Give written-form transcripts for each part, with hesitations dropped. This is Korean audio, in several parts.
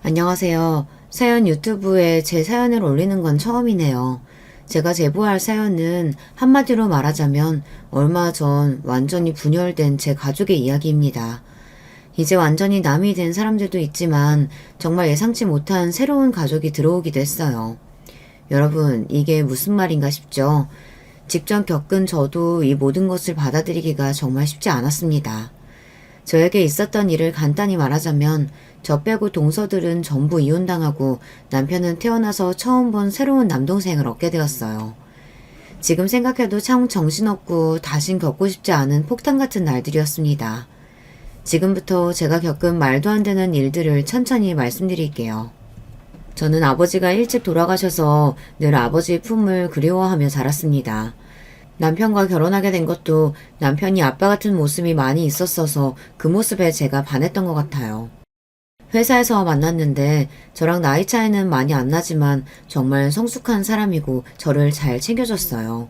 안녕하세요. 사연 유튜브에 제 사연을 올리는 건 처음이네요. 제가 제보할 사연은 한마디로 말하자면 얼마 전 완전히 분열된 제 가족의 이야기입니다. 이제 완전히 남이 된 사람들도 있지만 정말 예상치 못한 새로운 가족이 들어오기도 했어요. 여러분, 이게 무슨 말인가 싶죠? 직접 겪은 저도 이 모든 것을 받아들이기가 정말 쉽지 않았습니다. 저에게 있었던 일을 간단히 말하자면 저 빼고 동서들은 전부 이혼당하고 남편은 태어나서 처음 본 새로운 남동생을 얻게 되었어요. 지금 생각해도 참 정신없고 다신 겪고 싶지 않은 폭탄 같은 날들이었습니다. 지금부터 제가 겪은 말도 안 되는 일들을 천천히 말씀드릴게요. 저는 아버지가 일찍 돌아가셔서 늘 아버지의 품을 그리워하며 자랐습니다. 남편과 결혼하게 된 것도 남편이 아빠 같은 모습이 많이 있었어서 그 모습에 제가 반했던 것 같아요. 회사에서 만났는데 저랑 나이 차이는 많이 안 나지만 정말 성숙한 사람이고 저를 잘 챙겨줬어요.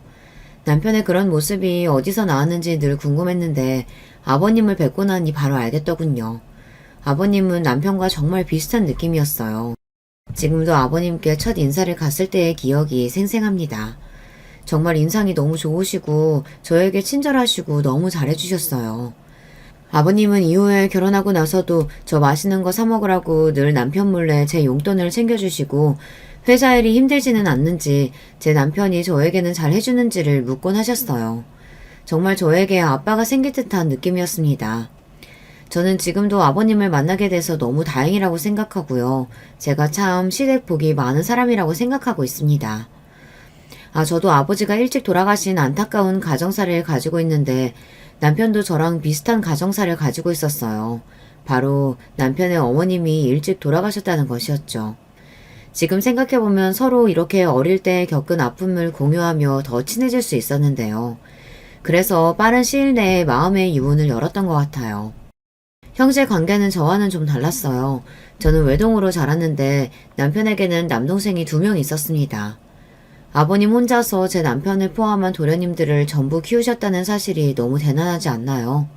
남편의 그런 모습이 어디서 나왔는지 늘 궁금했는데 아버님을 뵙고 나니 바로 알겠더군요. 아버님은 남편과 정말 비슷한 느낌이었어요. 지금도 아버님께 첫 인사를 갔을 때의 기억이 생생합니다. 정말 인상이 너무 좋으시고 저에게 친절하시고 너무 잘해주셨어요. 아버님은 이후에 결혼하고 나서도 저 맛있는 거 사 먹으라고 늘 남편 몰래 제 용돈을 챙겨주시고 회사 일이 힘들지는 않는지 제 남편이 저에게는 잘 해주는지를 묻곤 하셨어요. 정말 저에게 아빠가 생길 듯한 느낌이었습니다. 저는 지금도 아버님을 만나게 돼서 너무 다행이라고 생각하고요. 제가 참 시댁 복이 많은 사람이라고 생각하고 있습니다. 저도 아버지가 일찍 돌아가신 안타까운 가정사를 가지고 있는데 남편도 저랑 비슷한 가정사를 가지고 있었어요. 바로 남편의 어머님이 일찍 돌아가셨다는 것이었죠. 지금 생각해보면 서로 이렇게 어릴 때 겪은 아픔을 공유하며 더 친해질 수 있었는데요. 그래서 빠른 시일 내에 마음의 유문을 열었던 것 같아요. 형제 관계는 저와는 좀 달랐어요. 저는 외동으로 자랐는데 남편에게는 남동생이 2명 있었습니다. 아버님 혼자서 제 남편을 포함한 도련님들을 전부 키우셨다는 사실이 너무 대단하지 않나요?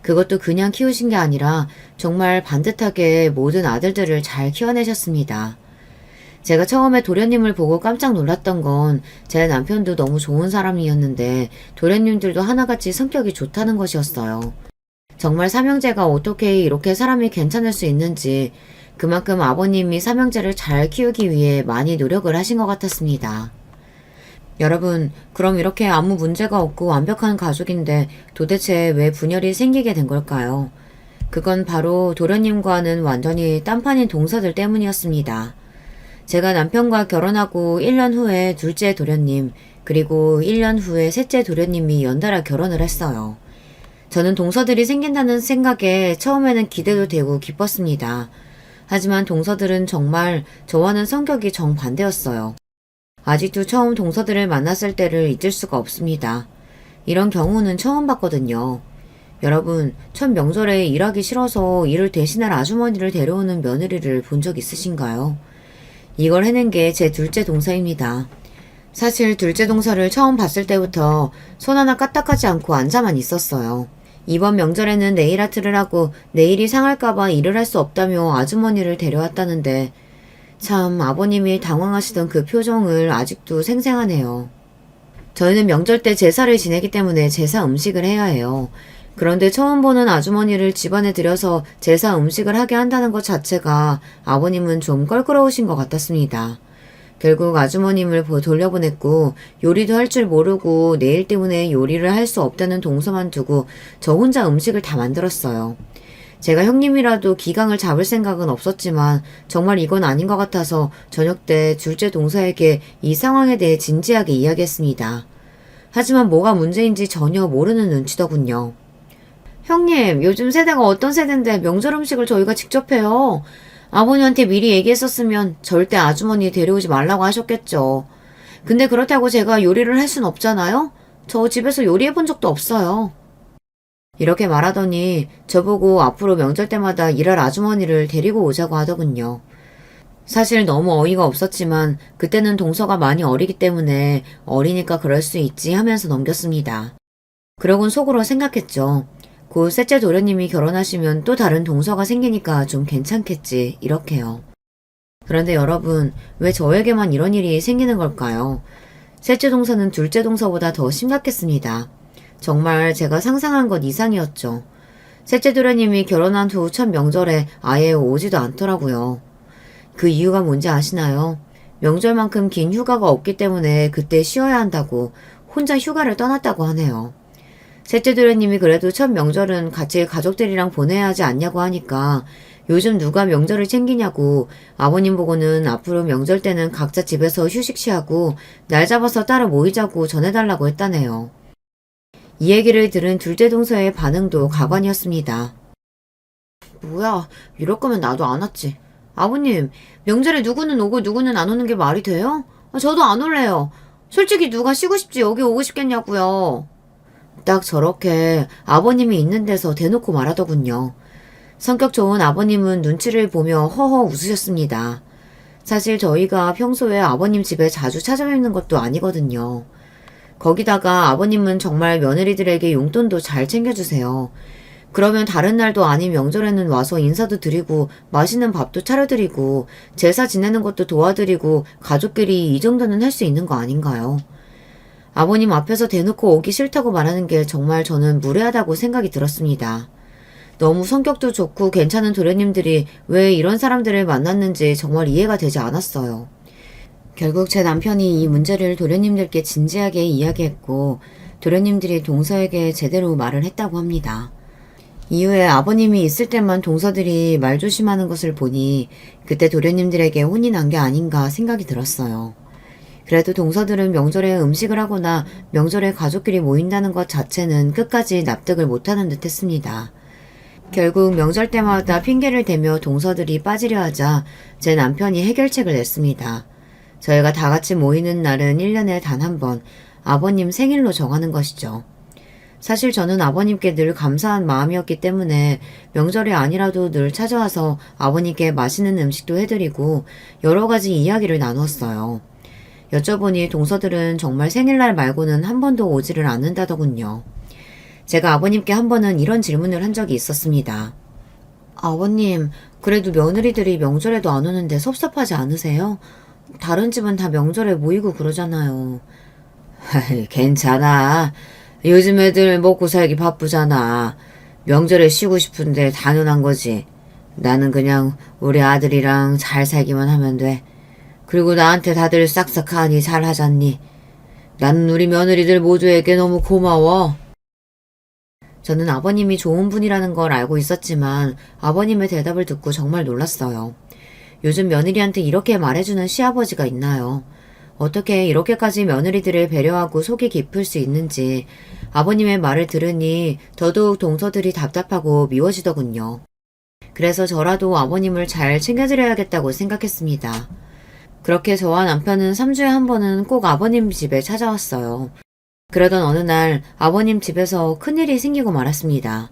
그것도 그냥 키우신 게 아니라 정말 반듯하게 모든 아들들을 잘 키워내셨습니다. 제가 처음에 도련님을 보고 깜짝 놀랐던 건 제 남편도 너무 좋은 사람이었는데 도련님들도 하나같이 성격이 좋다는 것이었어요. 정말 삼형제가 어떻게 이렇게 사람이 괜찮을 수 있는지 그만큼 아버님이 삼형제를 잘 키우기 위해 많이 노력을 하신 것 같았습니다. 여러분, 그럼 이렇게 아무 문제가 없고 완벽한 가족인데 도대체 왜 분열이 생기게 된 걸까요? 그건 바로 도련님과는 완전히 딴판인 동서들 때문이었습니다. 제가 남편과 결혼하고 1년 후에 둘째 도련님, 그리고 1년 후에 셋째 도련님이 연달아 결혼을 했어요. 저는 동서들이 생긴다는 생각에 처음에는 기대도 되고 기뻤습니다. 하지만 동서들은 정말 저와는 성격이 정반대였어요. 아직도 처음 동서들을 만났을 때를 잊을 수가 없습니다. 이런 경우는 처음 봤거든요. 여러분, 첫 명절에 일하기 싫어서 일을 대신할 아주머니를 데려오는 며느리를 본 적 있으신가요? 이걸 해낸 게 제 둘째 동서입니다. 사실 둘째 동서를 처음 봤을 때부터 손 하나 까딱하지 않고 앉아만 있었어요. 이번 명절에는 네일 아트를 하고 내일이 상할까봐 일을 할 수 없다며 아주머니를 데려왔다는데 참 아버님이 당황하시던 그 표정을 아직도 생생하네요. 저희는 명절 때 제사를 지내기 때문에 제사 음식을 해야 해요. 그런데 처음 보는 아주머니를 집안에 들여서 제사 음식을 하게 한다는 것 자체가 아버님은 좀 껄끄러우신 것 같았습니다. 결국 아주머님을 돌려보냈고 요리도 할 줄 모르고 내일 때문에 요리를 할 수 없다는 동서만 두고 저 혼자 음식을 다 만들었어요. 제가 형님이라도 기강을 잡을 생각은 없었지만 정말 이건 아닌 것 같아서 저녁 때 둘째 동서에게 이 상황에 대해 진지하게 이야기했습니다. 하지만 뭐가 문제인지 전혀 모르는 눈치더군요. 형님, 요즘 세대가 어떤 세대인데 명절 음식을 저희가 직접 해요. 아버님한테 미리 얘기했었으면 절대 아주머니 데려오지 말라고 하셨겠죠. 근데 그렇다고 제가 요리를 할 순 없잖아요? 저 집에서 요리해 본 적도 없어요. 이렇게 말하더니 저보고 앞으로 명절 때마다 일할 아주머니를 데리고 오자고 하더군요. 사실 너무 어이가 없었지만 그때는 동서가 많이 어리기 때문에 어리니까 그럴 수 있지 하면서 넘겼습니다. 그러곤 속으로 생각했죠. 곧 셋째 도련님이 결혼하시면 또 다른 동서가 생기니까 좀 괜찮겠지, 이렇게요. 그런데 여러분, 왜 저에게만 이런 일이 생기는 걸까요? 셋째 동서는 둘째 동서보다 더 심각했습니다. 정말 제가 상상한 것 이상이었죠. 셋째 도련님이 결혼한 후 첫 명절에 아예 오지도 않더라고요. 그 이유가 뭔지 아시나요? 명절만큼 긴 휴가가 없기 때문에 그때 쉬어야 한다고 혼자 휴가를 떠났다고 하네요. 셋째 도련님이 그래도 첫 명절은 같이 가족들이랑 보내야 하지 않냐고 하니까 요즘 누가 명절을 챙기냐고 아버님 보고는 앞으로 명절 때는 각자 집에서 휴식 취하고 날 잡아서 따로 모이자고 전해달라고 했다네요. 이 얘기를 들은 둘째 동서의 반응도 가관이었습니다. 뭐야, 이럴 거면 나도 안 왔지. 아버님, 명절에 누구는 오고 누구는 안 오는 게 말이 돼요? 저도 안 올래요. 솔직히 누가 쉬고 싶지 여기 오고 싶겠냐고요. 딱 저렇게 아버님이 있는 데서 대놓고 말하더군요. 성격 좋은 아버님은 눈치를 보며 허허 웃으셨습니다. 사실 저희가 평소에 아버님 집에 자주 찾아뵙는 것도 아니거든요. 거기다가 아버님은 정말 며느리들에게 용돈도 잘 챙겨주세요. 그러면 다른 날도 아닌 명절에는 와서 인사도 드리고 맛있는 밥도 차려드리고 제사 지내는 것도 도와드리고 가족끼리 이 정도는 할 수 있는 거 아닌가요? 아버님 앞에서 대놓고 오기 싫다고 말하는 게 정말 저는 무례하다고 생각이 들었습니다. 너무 성격도 좋고 괜찮은 도련님들이 왜 이런 사람들을 만났는지 정말 이해가 되지 않았어요. 결국 제 남편이 이 문제를 도련님들께 진지하게 이야기했고 도련님들이 동서에게 제대로 말을 했다고 합니다. 이후에 아버님이 있을 때만 동서들이 말 조심하는 것을 보니 그때 도련님들에게 혼이 난 게 아닌가 생각이 들었어요. 그래도 동서들은 명절에 음식을 하거나 명절에 가족끼리 모인다는 것 자체는 끝까지 납득을 못하는 듯 했습니다. 결국 명절 때마다 핑계를 대며 동서들이 빠지려 하자 제 남편이 해결책을 냈습니다. 저희가 다 같이 모이는 날은 1년에 단 한 번 아버님 생일로 정하는 것이죠. 사실 저는 아버님께 늘 감사한 마음이었기 때문에 명절이 아니라도 늘 찾아와서 아버님께 맛있는 음식도 해드리고 여러 가지 이야기를 나누었어요. 여쭤보니 동서들은 정말 생일날 말고는 한 번도 오지를 않는다더군요. 제가 아버님께 한 번은 이런 질문을 한 적이 있었습니다. 아버님, 그래도 며느리들이 명절에도 안 오는데 섭섭하지 않으세요? 다른 집은 다 명절에 모이고 그러잖아요. 괜찮아. 요즘 애들 먹고 살기 바쁘잖아. 명절에 쉬고 싶은데 당연한 거지. 나는 그냥 우리 아들이랑 잘 살기만 하면 돼. 그리고 나한테 다들 싹싹하니 잘하잖니. 나는 우리 며느리들 모두에게 너무 고마워. 저는 아버님이 좋은 분이라는 걸 알고 있었지만 아버님의 대답을 듣고 정말 놀랐어요. 요즘 며느리한테 이렇게 말해주는 시아버지가 있나요? 어떻게 이렇게까지 며느리들을 배려하고 속이 깊을 수 있는지 아버님의 말을 들으니 더더욱 동서들이 답답하고 미워지더군요. 그래서 저라도 아버님을 잘 챙겨드려야겠다고 생각했습니다. 그렇게 저와 남편은 3주에 한 번은 꼭 아버님 집에 찾아왔어요. 그러던 어느 날 아버님 집에서 큰일이 생기고 말았습니다.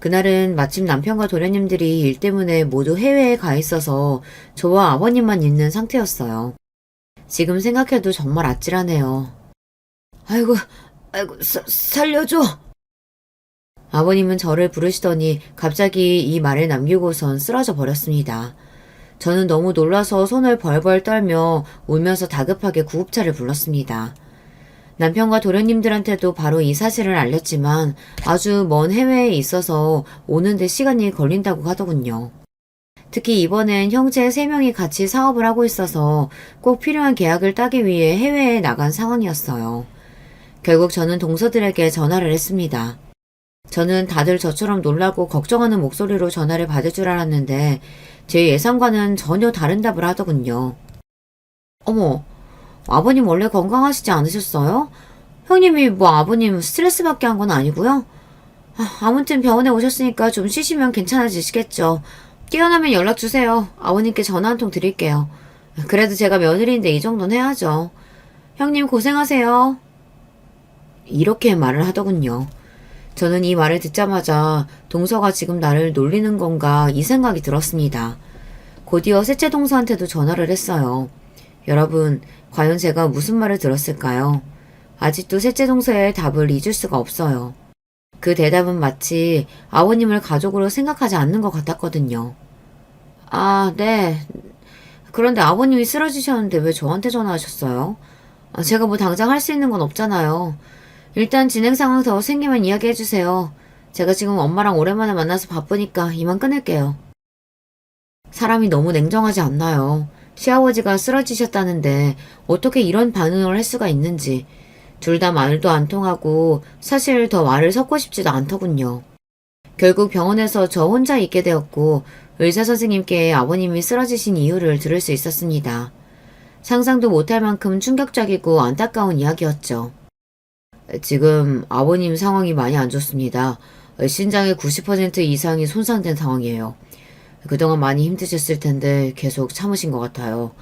그날은 마침 남편과 도련님들이 일 때문에 모두 해외에 가 있어서 저와 아버님만 있는 상태였어요. 지금 생각해도 정말 아찔하네요. 아이고, 살려줘! 아버님은 저를 부르시더니 갑자기 이 말을 남기고선 쓰러져 버렸습니다. 저는 너무 놀라서 손을 벌벌 떨며 울면서 다급하게 구급차를 불렀습니다. 남편과 도련님들한테도 바로 이 사실을 알렸지만 아주 먼 해외에 있어서 오는데 시간이 걸린다고 하더군요. 특히 이번엔 형제 3명이 같이 사업을 하고 있어서 꼭 필요한 계약을 따기 위해 해외에 나간 상황이었어요. 결국 저는 동서들에게 전화를 했습니다. 저는 다들 저처럼 놀라고 걱정하는 목소리로 전화를 받을 줄 알았는데 제 예상과는 전혀 다른 답을 하더군요. 어머, 아버님 원래 건강하시지 않으셨어요? 형님이 뭐 아버님 스트레스 받게 한 건 아니고요? 아무튼 병원에 오셨으니까 좀 쉬시면 괜찮아지시겠죠. 깨어나면 연락 주세요. 아버님께 전화 한 통 드릴게요. 그래도 제가 며느리인데 이 정도는 해야죠. 형님 고생하세요. 이렇게 말을 하더군요. 저는 이 말을 듣자마자 동서가 지금 나를 놀리는 건가 이 생각이 들었습니다. 곧이어 셋째 동서한테도 전화를 했어요. 여러분, 과연 제가 무슨 말을 들었을까요? 아직도 셋째 동서의 답을 잊을 수가 없어요. 그 대답은 마치 아버님을 가족으로 생각하지 않는 것 같았거든요. 아, 네. 그런데 아버님이 쓰러지셨는데 왜 저한테 전화하셨어요? 제가 뭐 당장 할 수 있는 건 없잖아요. 일단 진행 상황 더 생기면 이야기해주세요. 제가 지금 엄마랑 오랜만에 만나서 바쁘니까 이만 끊을게요. 사람이 너무 냉정하지 않나요? 시아버지가 쓰러지셨다는데 어떻게 이런 반응을 할 수가 있는지. 둘 다 말도 안 통하고 사실 더 말을 섞고 싶지도 않더군요. 결국 병원에서 저 혼자 있게 되었고 의사 선생님께 아버님이 쓰러지신 이유를 들을 수 있었습니다. 상상도 못할 만큼 충격적이고 안타까운 이야기였죠. 지금 아버님 상황이 많이 안 좋습니다. 신장의 90% 이상이 손상된 상황이에요. 그동안 많이 힘드셨을 텐데 계속 참으신 것 같아요.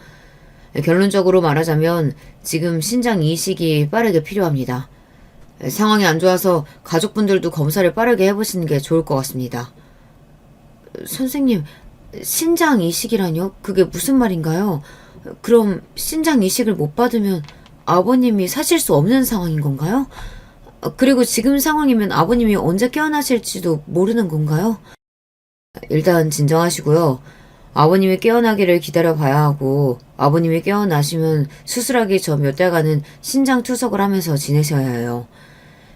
결론적으로 말하자면 지금 신장 이식이 빠르게 필요합니다. 상황이 안 좋아서 가족분들도 검사를 빠르게 해보시는 게 좋을 것 같습니다. 선생님, 신장 이식이라뇨? 그게 무슨 말인가요? 그럼 신장 이식을 못 받으면 아버님이 사실 수 없는 상황인 건가요? 그리고 지금 상황이면 아버님이 언제 깨어나실지도 모르는 건가요? 일단 진정하시고요. 아버님이 깨어나기를 기다려 봐야 하고 아버님이 깨어나시면 수술하기 전 몇 달간은 신장 투석을 하면서 지내셔야 해요.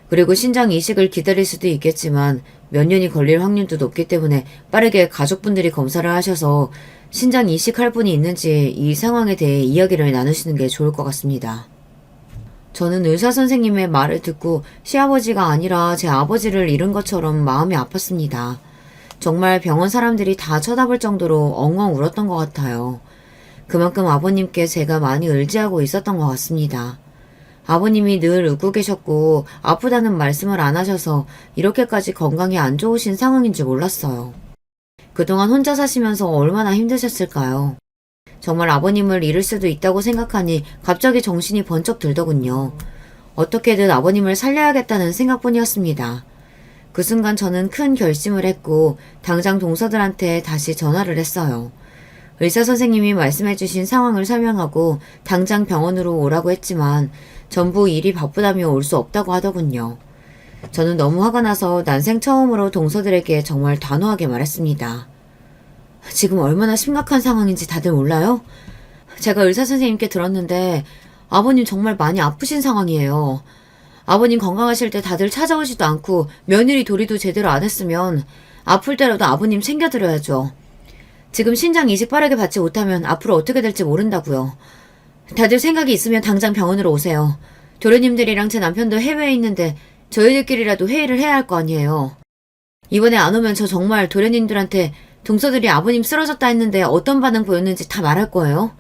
그리고 신장 이식을 기다릴 수도 있겠지만 몇 년이 걸릴 확률도 높기 때문에 빠르게 가족분들이 검사를 하셔서 신장 이식할 분이 있는지 이 상황에 대해 이야기를 나누시는 게 좋을 것 같습니다. 저는 의사 선생님의 말을 듣고 시아버지가 아니라 제 아버지를 잃은 것처럼 마음이 아팠습니다. 정말 병원 사람들이 다 쳐다볼 정도로 엉엉 울었던 것 같아요. 그만큼 아버님께 제가 많이 의지하고 있었던 것 같습니다. 아버님이 늘 웃고 계셨고 아프다는 말씀을 안 하셔서 이렇게까지 건강이 안 좋으신 상황인 줄 몰랐어요. 그동안 혼자 사시면서 얼마나 힘드셨을까요? 정말 아버님을 잃을 수도 있다고 생각하니 갑자기 정신이 번쩍 들더군요. 어떻게든 아버님을 살려야겠다는 생각뿐이었습니다. 그 순간 저는 큰 결심을 했고 당장 동서들한테 다시 전화를 했어요. 의사 선생님이 말씀해주신 상황을 설명하고 당장 병원으로 오라고 했지만 전부 일이 바쁘다며 올 수 없다고 하더군요. 저는 너무 화가 나서 난생 처음으로 동서들에게 정말 단호하게 말했습니다. 지금 얼마나 심각한 상황인지 다들 몰라요? 제가 의사 선생님께 들었는데 아버님 정말 많이 아프신 상황이에요. 아버님 건강하실 때 다들 찾아오지도 않고 며느리 도리도 제대로 안 했으면 아플 때라도 아버님 챙겨드려야죠. 지금 신장 이식 빠르게 받지 못하면 앞으로 어떻게 될지 모른다고요. 다들 생각이 있으면 당장 병원으로 오세요. 도련님들이랑 제 남편도 해외에 있는데 저희들끼리라도 회의를 해야 할 거 아니에요. 이번에 안 오면 저 정말 도련님들한테 동서들이 아버님 쓰러졌다 했는데 어떤 반응 보였는지 다 말할 거예요.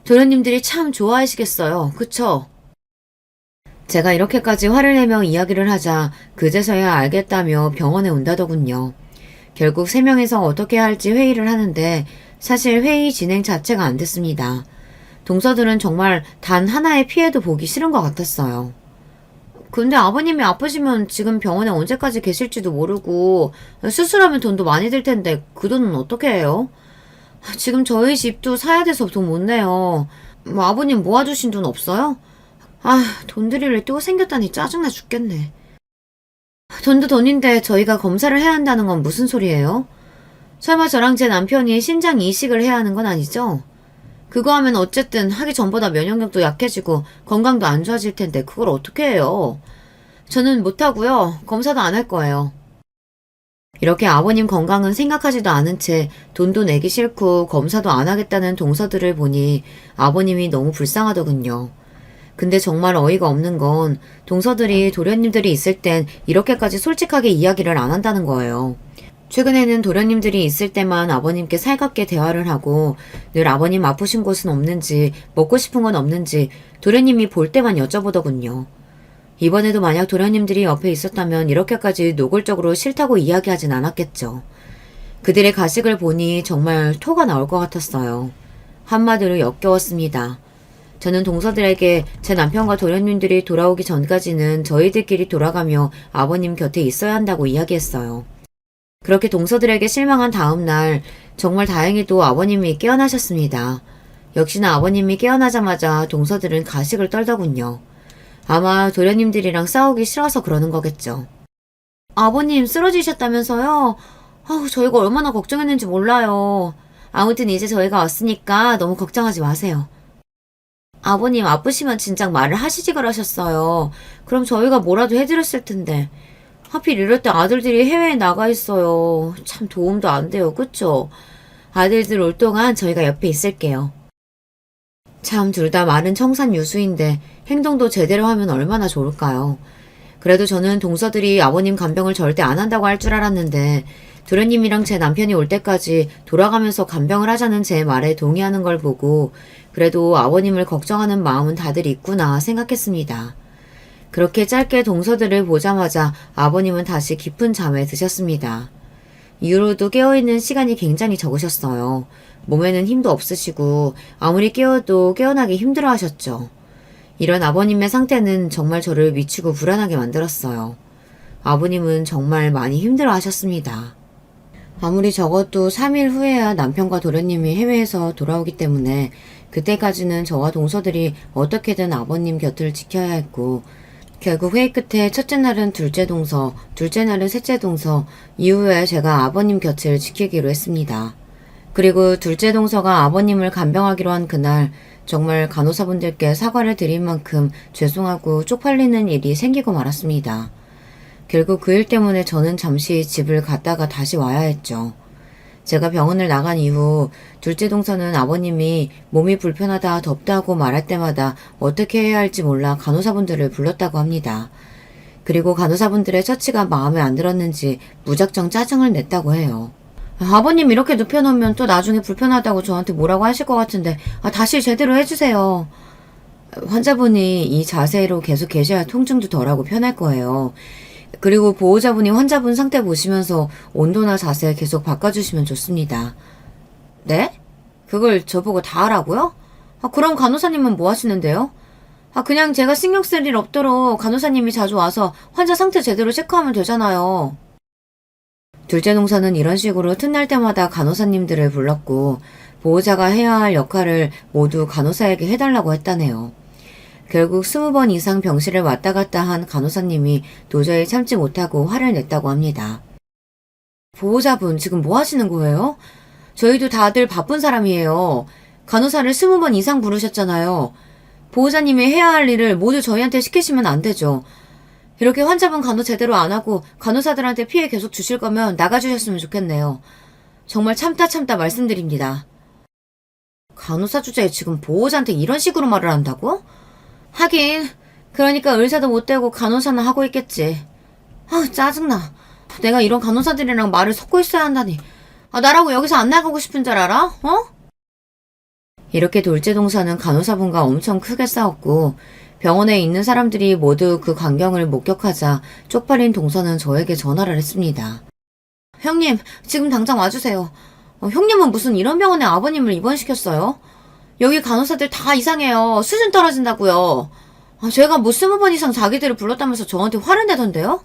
도련님들이 참 좋아하시겠어요. 그쵸? 제가 이렇게까지 화를 내며 이야기를 하자 그제서야 알겠다며 병원에 온다더군요. 결국 3명에서 어떻게 해야 할지 회의를 하는데 사실 회의 진행 자체가 안 됐습니다. 동서들은 정말 단 하나의 피해도 보기 싫은 것 같았어요. 근데 아버님이 아프시면 지금 병원에 언제까지 계실지도 모르고 수술하면 돈도 많이 들 텐데 그 돈은 어떻게 해요? 지금 저희 집도 사야 돼서 돈 못 내요. 뭐 아버님 모아두신 돈 없어요? 돈 드릴 일 또 생겼다니 짜증나 죽겠네. 돈도 돈인데 저희가 검사를 해야 한다는 건 무슨 소리예요? 설마 저랑 제 남편이 신장 이식을 해야 하는 건 아니죠? 그거 하면 어쨌든 하기 전보다 면역력도 약해지고 건강도 안 좋아질 텐데 그걸 어떻게 해요? 저는 못하고요. 검사도 안 할 거예요. 이렇게 아버님 건강은 생각하지도 않은 채 돈도 내기 싫고 검사도 안 하겠다는 동서들을 보니 아버님이 너무 불쌍하더군요. 근데 정말 어이가 없는 건 동서들이 도련님들이 있을 땐 이렇게까지 솔직하게 이야기를 안 한다는 거예요. 최근에는 도련님들이 있을 때만 아버님께 살갑게 대화를 하고 늘 아버님 아프신 곳은 없는지 먹고 싶은 건 없는지 도련님이 볼 때만 여쭤보더군요. 이번에도 만약 도련님들이 옆에 있었다면 이렇게까지 노골적으로 싫다고 이야기하진 않았겠죠. 그들의 가식을 보니 정말 토가 나올 것 같았어요. 한마디로 역겨웠습니다. 저는 동서들에게 제 남편과 도련님들이 돌아오기 전까지는 저희들끼리 돌아가며 아버님 곁에 있어야 한다고 이야기했어요. 그렇게 동서들에게 실망한 다음 날 정말 다행히도 아버님이 깨어나셨습니다. 역시나 아버님이 깨어나자마자 동서들은 가식을 떨더군요. 아마 도련님들이랑 싸우기 싫어서 그러는 거겠죠. 아버님 쓰러지셨다면서요? 아우, 저희가 얼마나 걱정했는지 몰라요. 아무튼 이제 저희가 왔으니까 너무 걱정하지 마세요. 아버님 아프시면 진작 말을 하시지 그러셨어요. 그럼 저희가 뭐라도 해드렸을 텐데. 하필 이럴 때 아들들이 해외에 나가 있어요. 참 도움도 안 돼요. 그쵸? 아들들 올 동안 저희가 옆에 있을게요. 참 둘 다 말은 청산유수인데 행동도 제대로 하면 얼마나 좋을까요? 그래도 저는 동서들이 아버님 간병을 절대 안 한다고 할 줄 알았는데 도련님이랑 제 남편이 올 때까지 돌아가면서 간병을 하자는 제 말에 동의하는 걸 보고 그래도 아버님을 걱정하는 마음은 다들 있구나 생각했습니다. 그렇게 짧게 동서들을 보자마자 아버님은 다시 깊은 잠에 드셨습니다. 이후로도 깨어있는 시간이 굉장히 적으셨어요. 몸에는 힘도 없으시고 아무리 깨어도 깨어나기 힘들어 하셨죠. 이런 아버님의 상태는 정말 저를 미치고 불안하게 만들었어요. 아버님은 정말 많이 힘들어 하셨습니다. 아무리 적어도 3일 후에야 남편과 도련님이 해외에서 돌아오기 때문에 그때까지는 저와 동서들이 어떻게든 아버님 곁을 지켜야 했고 결국 회의 끝에 첫째 날은 둘째 동서, 둘째 날은 셋째 동서, 이후에 제가 아버님 곁을 지키기로 했습니다. 그리고 둘째 동서가 아버님을 간병하기로 한 그날 정말 간호사분들께 사과를 드린 만큼 죄송하고 쪽팔리는 일이 생기고 말았습니다. 결국 그 일 때문에 저는 잠시 집을 갔다가 다시 와야 했죠. 제가 병원을 나간 이후 둘째 동서는 아버님이 몸이 불편하다 덥다고 말할 때마다 어떻게 해야 할지 몰라 간호사분들을 불렀다고 합니다. 그리고 간호사분들의 처치가 마음에 안 들었는지 무작정 짜증을 냈다고 해요. 아버님 이렇게 눕혀놓으면 또 나중에 불편하다고 저한테 뭐라고 하실 것 같은데 다시 제대로 해주세요. 환자분이 이 자세로 계속 계셔야 통증도 덜하고 편할 거예요. 그리고 보호자분이 환자분 상태 보시면서 온도나 자세 계속 바꿔주시면 좋습니다. 네? 그걸 저보고 다 하라고요? 그럼 간호사님은 뭐 하시는데요? 그냥 제가 신경 쓸 일 없도록 간호사님이 자주 와서 환자 상태 제대로 체크하면 되잖아요. 둘째 동서는 이런 식으로 틈날 때마다 간호사님들을 불렀고 보호자가 해야 할 역할을 모두 간호사에게 해달라고 했다네요. 결국 20번 이상 병실을 왔다 갔다 한 간호사님이 도저히 참지 못하고 화를 냈다고 합니다. 보호자분 지금 뭐 하시는 거예요? 저희도 다들 바쁜 사람이에요. 간호사를 20번 이상 부르셨잖아요. 보호자님이 해야 할 일을 모두 저희한테 시키시면 안 되죠. 이렇게 환자분 간호 제대로 안 하고 간호사들한테 피해 계속 주실 거면 나가주셨으면 좋겠네요. 정말 참다 말씀드립니다. 간호사 주제에 지금 보호자한테 이런 식으로 말을 한다고? 하긴 그러니까 의사도 못 되고 간호사는 하고 있겠지. 짜증나. 내가 이런 간호사들이랑 말을 섞고 있어야 한다니. 나라고 여기서 안 나가고 싶은 줄 알아? 이렇게 둘째 동서는 간호사분과 엄청 크게 싸웠고 병원에 있는 사람들이 모두 그 광경을 목격하자 쪽팔린 동서는 저에게 전화를 했습니다. 형님, 지금 당장 와주세요. 형님은 무슨 이런 병원에 아버님을 입원시켰어요? 여기 간호사들 다 이상해요. 수준 떨어진다고요. 제가 뭐 20번 이상 자기들을 불렀다면서 저한테 화를 내던데요?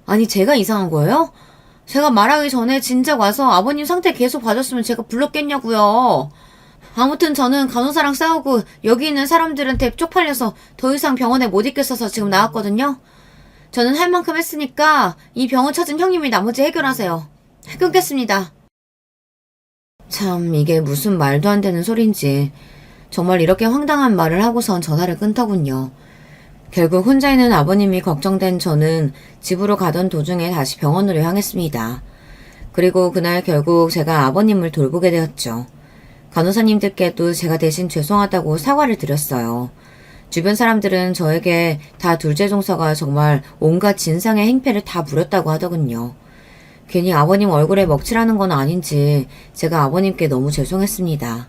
아니 제가 이상한 거예요? 제가 말하기 전에 진작 와서 아버님 상태 계속 봐줬으면 제가 불렀겠냐고요. 아무튼 저는 간호사랑 싸우고 여기 있는 사람들한테 쪽팔려서 더 이상 병원에 못 있겠어서 지금 나왔거든요. 저는 할 만큼 했으니까 이 병원 찾은 형님이 나머지 해결하세요. 끊겠습니다. 참 이게 무슨 말도 안 되는 소린지 정말 이렇게 황당한 말을 하고선 전화를 끊더군요. 결국 혼자 있는 아버님이 걱정된 저는 집으로 가던 도중에 다시 병원으로 향했습니다. 그리고 그날 결국 제가 아버님을 돌보게 되었죠. 간호사님들께도 제가 대신 죄송하다고 사과를 드렸어요. 주변 사람들은 저에게 다 둘째 동서가 정말 온갖 진상의 행패를 다 부렸다고 하더군요. 괜히 아버님 얼굴에 먹칠하는 건 아닌지 제가 아버님께 너무 죄송했습니다.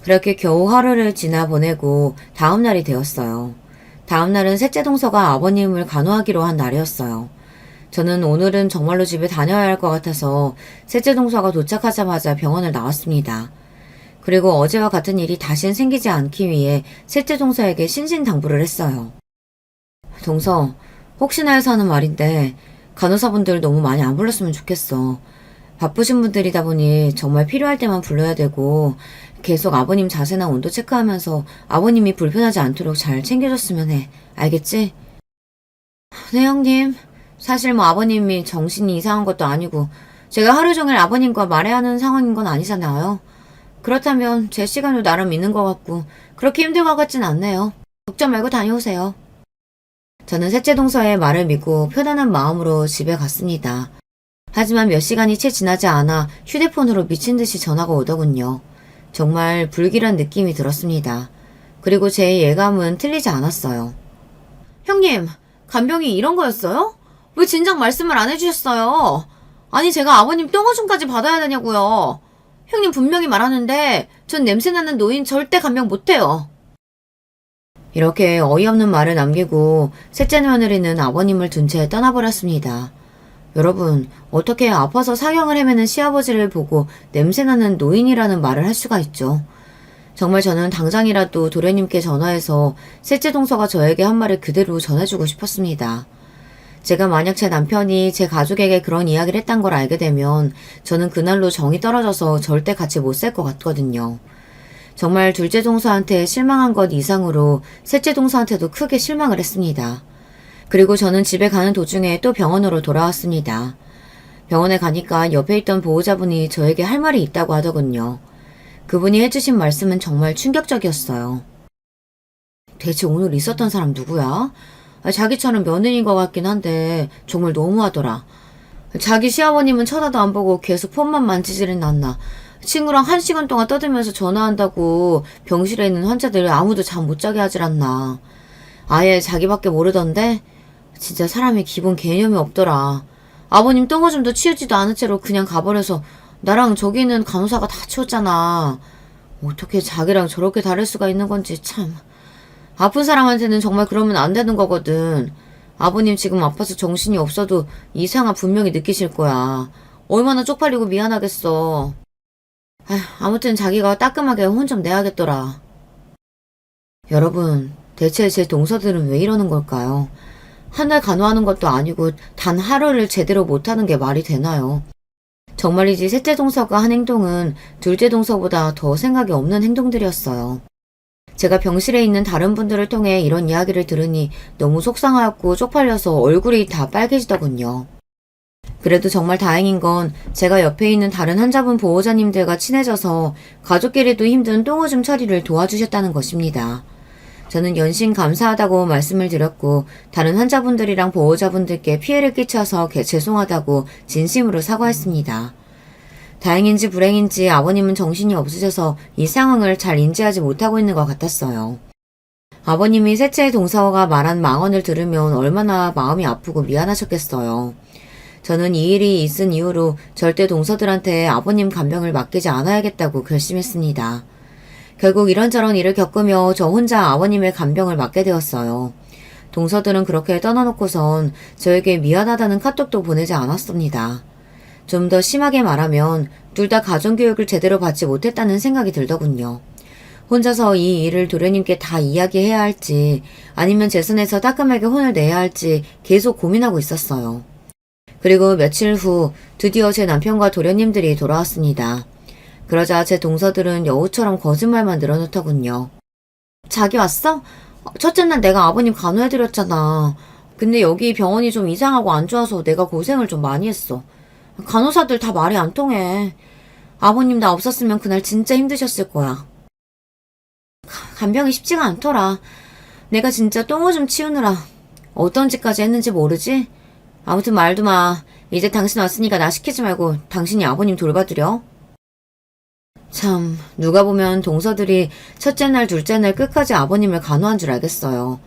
그렇게 겨우 하루를 지나 보내고 다음 날이 되었어요. 다음 날은 셋째 동서가 아버님을 간호하기로 한 날이었어요. 저는 오늘은 정말로 집에 다녀야 할 것 같아서 셋째 동서가 도착하자마자 병원을 나왔습니다. 그리고 어제와 같은 일이 다신 생기지 않기 위해 셋째 동서에게 신신당부를 했어요. 동서, 혹시나 해서 하는 말인데 간호사분들 너무 많이 안 불렀으면 좋겠어. 바쁘신 분들이다 보니 정말 필요할 때만 불러야 되고 계속 아버님 자세나 온도 체크하면서 아버님이 불편하지 않도록 잘 챙겨줬으면 해. 알겠지? 네 형님. 사실 뭐 아버님이 정신이 이상한 것도 아니고 제가 하루 종일 아버님과 말해야 하는 상황인 건 아니잖아요. 그렇다면 제 시간도 나름 있는 것 같고 그렇게 힘들 것 같진 않네요. 걱정 말고 다녀오세요. 저는 셋째 동서의 말을 믿고 편안한 마음으로 집에 갔습니다. 하지만 몇 시간이 채 지나지 않아 휴대폰으로 미친 듯이 전화가 오더군요. 정말 불길한 느낌이 들었습니다. 그리고 제 예감은 틀리지 않았어요. 형님, 간병이 이런 거였어요? 왜 진작 말씀을 안 해주셨어요? 아니 제가 아버님 똥오줌까지 받아야 되냐고요. 형님 분명히 말하는데 전 냄새나는 노인 절대 간병 못해요. 이렇게 어이없는 말을 남기고 셋째 며느리는 아버님을 둔 채 떠나버렸습니다. 여러분, 어떻게 아파서 사경을 헤매는 시아버지를 보고 냄새나는 노인이라는 말을 할 수가 있죠. 정말 저는 당장이라도 도련님께 전화해서 셋째 동서가 저에게 한 말을 그대로 전해주고 싶었습니다. 제가 만약 제 남편이 제 가족에게 그런 이야기를 했단 걸 알게 되면 저는 그날로 정이 떨어져서 절대 같이 못 살 것 같거든요. 정말 둘째 동서한테 실망한 것 이상으로 셋째 동서한테도 크게 실망을 했습니다. 그리고 저는 집에 가는 도중에 또 병원으로 돌아왔습니다. 병원에 가니까 옆에 있던 보호자분이 저에게 할 말이 있다고 하더군요. 그분이 해주신 말씀은 정말 충격적이었어요. 대체 오늘 있었던 사람 누구야? 자기처럼 며느리인 것 같긴 한데 정말 너무하더라. 자기 시아버님은 쳐다도 안 보고 계속 폰만 만지지는 않나. 친구랑 1시간 동안 떠들면서 전화한다고 병실에 있는 환자들 아무도 잠 못 자게 하질 않나. 아예 자기밖에 모르던데? 진짜 사람이 기본 개념이 없더라. 아버님 똥오줌도 치우지도 않은 채로 그냥 가버려서 나랑 저기 있는 간호사가 다 치웠잖아. 어떻게 자기랑 저렇게 다를 수가 있는 건지 참. 아픈 사람한테는 정말 그러면 안 되는 거거든. 아버님 지금 아파서 정신이 없어도 이상한 분명히 느끼실 거야. 얼마나 쪽팔리고 미안하겠어. 아무튼 자기가 따끔하게 혼 좀 내야겠더라. 여러분, 대체 제 동서들은 왜 이러는 걸까요? 한 달 간호하는 것도 아니고 단 하루를 제대로 못하는 게 말이 되나요? 정말이지 셋째 동서가 한 행동은 둘째 동서보다 더 생각이 없는 행동들이었어요. 제가 병실에 있는 다른 분들을 통해 이런 이야기를 들으니 너무 속상하고 쪽팔려서 얼굴이 다 빨개지더군요. 그래도 정말 다행인 건 제가 옆에 있는 다른 환자분 보호자님들과 친해져서 가족끼리도 힘든 똥오줌 처리를 도와주셨다는 것입니다. 저는 연신 감사하다고 말씀을 드렸고 다른 환자분들이랑 보호자분들께 피해를 끼쳐서 죄송하다고 진심으로 사과했습니다. 다행인지 불행인지 아버님은 정신이 없으셔서 이 상황을 잘 인지하지 못하고 있는 것 같았어요. 아버님이 셋째 동서가 말한 망언을 들으면 얼마나 마음이 아프고 미안하셨겠어요. 저는 이 일이 있은 이후로 절대 동서들한테 아버님 간병을 맡기지 않아야겠다고 결심했습니다. 결국 이런저런 일을 겪으며 저 혼자 아버님의 간병을 맡게 되었어요. 동서들은 그렇게 떠나놓고선 저에게 미안하다는 카톡도 보내지 않았습니다. 좀 더 심하게 말하면 둘 다 가정교육을 제대로 받지 못했다는 생각이 들더군요. 혼자서 이 일을 도련님께 다 이야기해야 할지 아니면 제 손에서 따끔하게 혼을 내야 할지 계속 고민하고 있었어요. 그리고 며칠 후 드디어 제 남편과 도련님들이 돌아왔습니다. 그러자 제 동서들은 여우처럼 거짓말만 늘어놓더군요. 자기 왔어? 첫째 날 내가 아버님 간호해드렸잖아. 근데 여기 병원이 좀 이상하고 안 좋아서 내가 고생을 좀 많이 했어. 간호사들 다 말이 안 통해. 아버님 나 없었으면 그날 진짜 힘드셨을 거야. 간병이 쉽지가 않더라. 내가 진짜 똥오줌 치우느라 어떤 짓까지 했는지 모르지? 아무튼 말도 마. 이제 당신 왔으니까 나 시키지 말고 당신이 아버님 돌봐드려. 참, 누가 보면 동서들이 첫째 날, 둘째 날 끝까지 아버님을 간호한 줄 알겠어요.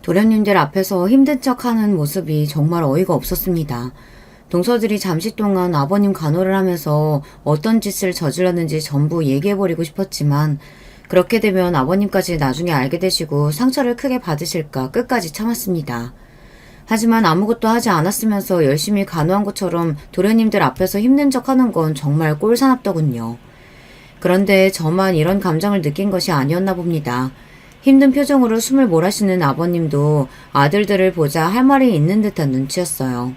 도련님들 앞에서 힘든 척하는 모습이 정말 어이가 없었습니다. 동서들이 잠시 동안 아버님 간호를 하면서 어떤 짓을 저질렀는지 전부 얘기해버리고 싶었지만 그렇게 되면 아버님까지 나중에 알게 되시고 상처를 크게 받으실까 끝까지 참았습니다. 하지만 아무것도 하지 않았으면서 열심히 간호한 것처럼 도련님들 앞에서 힘든 척하는 건 정말 꼴사납더군요. 그런데 저만 이런 감정을 느낀 것이 아니었나 봅니다. 힘든 표정으로 숨을 몰아쉬는 아버님도 아들들을 보자 할 말이 있는 듯한 눈치였어요.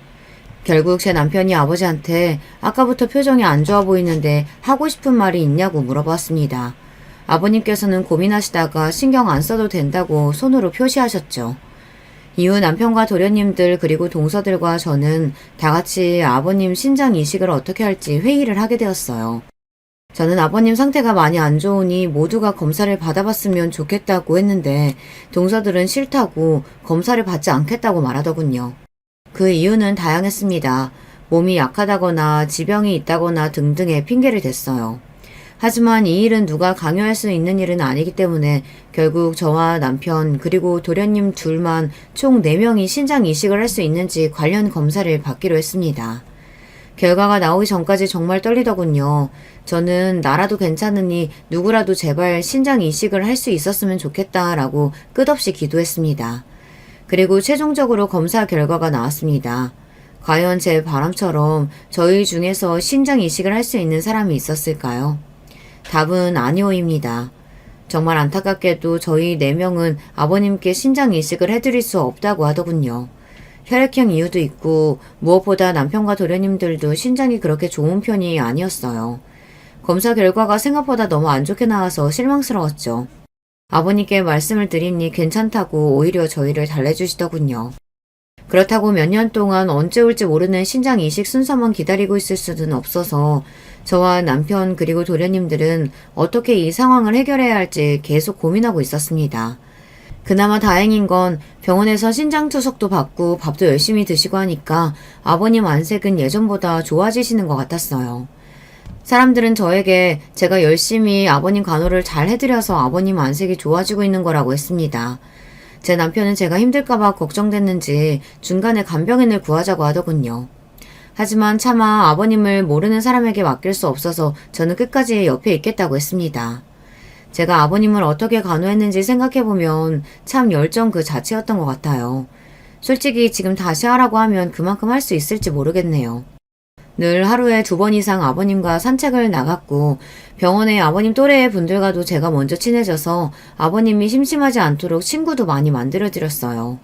결국 제 남편이 아버지한테 아까부터 표정이 안 좋아 보이는데 하고 싶은 말이 있냐고 물어봤습니다. 아버님께서는 고민하시다가 신경 안 써도 된다고 손으로 표시하셨죠. 이후 남편과 도련님들 그리고 동서들과 저는 다 같이 아버님 신장 이식을 어떻게 할지 회의를 하게 되었어요. 저는 아버님 상태가 많이 안 좋으니 모두가 검사를 받아봤으면 좋겠다고 했는데 동서들은 싫다고 검사를 받지 않겠다고 말하더군요. 그 이유는 다양했습니다. 몸이 약하다거나 지병이 있다거나 등등의 핑계를 댔어요. 하지만 이 일은 누가 강요할 수 있는 일은 아니기 때문에 결국 저와 남편 그리고 도련님 둘만 총 4명이 신장 이식을 할 수 있는지 관련 검사를 받기로 했습니다. 결과가 나오기 전까지 정말 떨리더군요. 저는 나라도 괜찮으니 누구라도 제발 신장 이식을 할 수 있었으면 좋겠다라고 끝없이 기도했습니다. 그리고 최종적으로 검사 결과가 나왔습니다. 과연 제 바람처럼 저희 중에서 신장 이식을 할 수 있는 사람이 있었을까요? 답은 아니오입니다. 정말 안타깝게도 저희 4명은 아버님께 신장 이식을 해드릴 수 없다고 하더군요. 혈액형 이유도 있고 무엇보다 남편과 도련님들도 신장이 그렇게 좋은 편이 아니었어요. 검사 결과가 생각보다 너무 안 좋게 나와서 실망스러웠죠. 아버님께 말씀을 드리니 괜찮다고 오히려 저희를 달래주시더군요. 그렇다고 몇 년 동안 언제 올지 모르는 신장 이식 순서만 기다리고 있을 수는 없어서 저와 남편 그리고 도련님들은 어떻게 이 상황을 해결해야 할지 계속 고민하고 있었습니다. 그나마 다행인 건 병원에서 신장 투석도 받고 밥도 열심히 드시고 하니까 아버님 안색은 예전보다 좋아지시는 것 같았어요. 사람들은 저에게 제가 열심히 아버님 간호를 잘 해드려서 아버님 안색이 좋아지고 있는 거라고 했습니다. 제 남편은 제가 힘들까봐 걱정됐는지 중간에 간병인을 구하자고 하더군요. 하지만 차마 아버님을 모르는 사람에게 맡길 수 없어서 저는 끝까지 옆에 있겠다고 했습니다. 제가 아버님을 어떻게 간호했는지 생각해보면 참 열정 그 자체였던 것 같아요. 솔직히 지금 다시 하라고 하면 그만큼 할 수 있을지 모르겠네요. 늘 하루에 2번 이상 아버님과 산책을 나갔고 병원에 아버님 또래의 분들과도 제가 먼저 친해져서 아버님이 심심하지 않도록 친구도 많이 만들어드렸어요.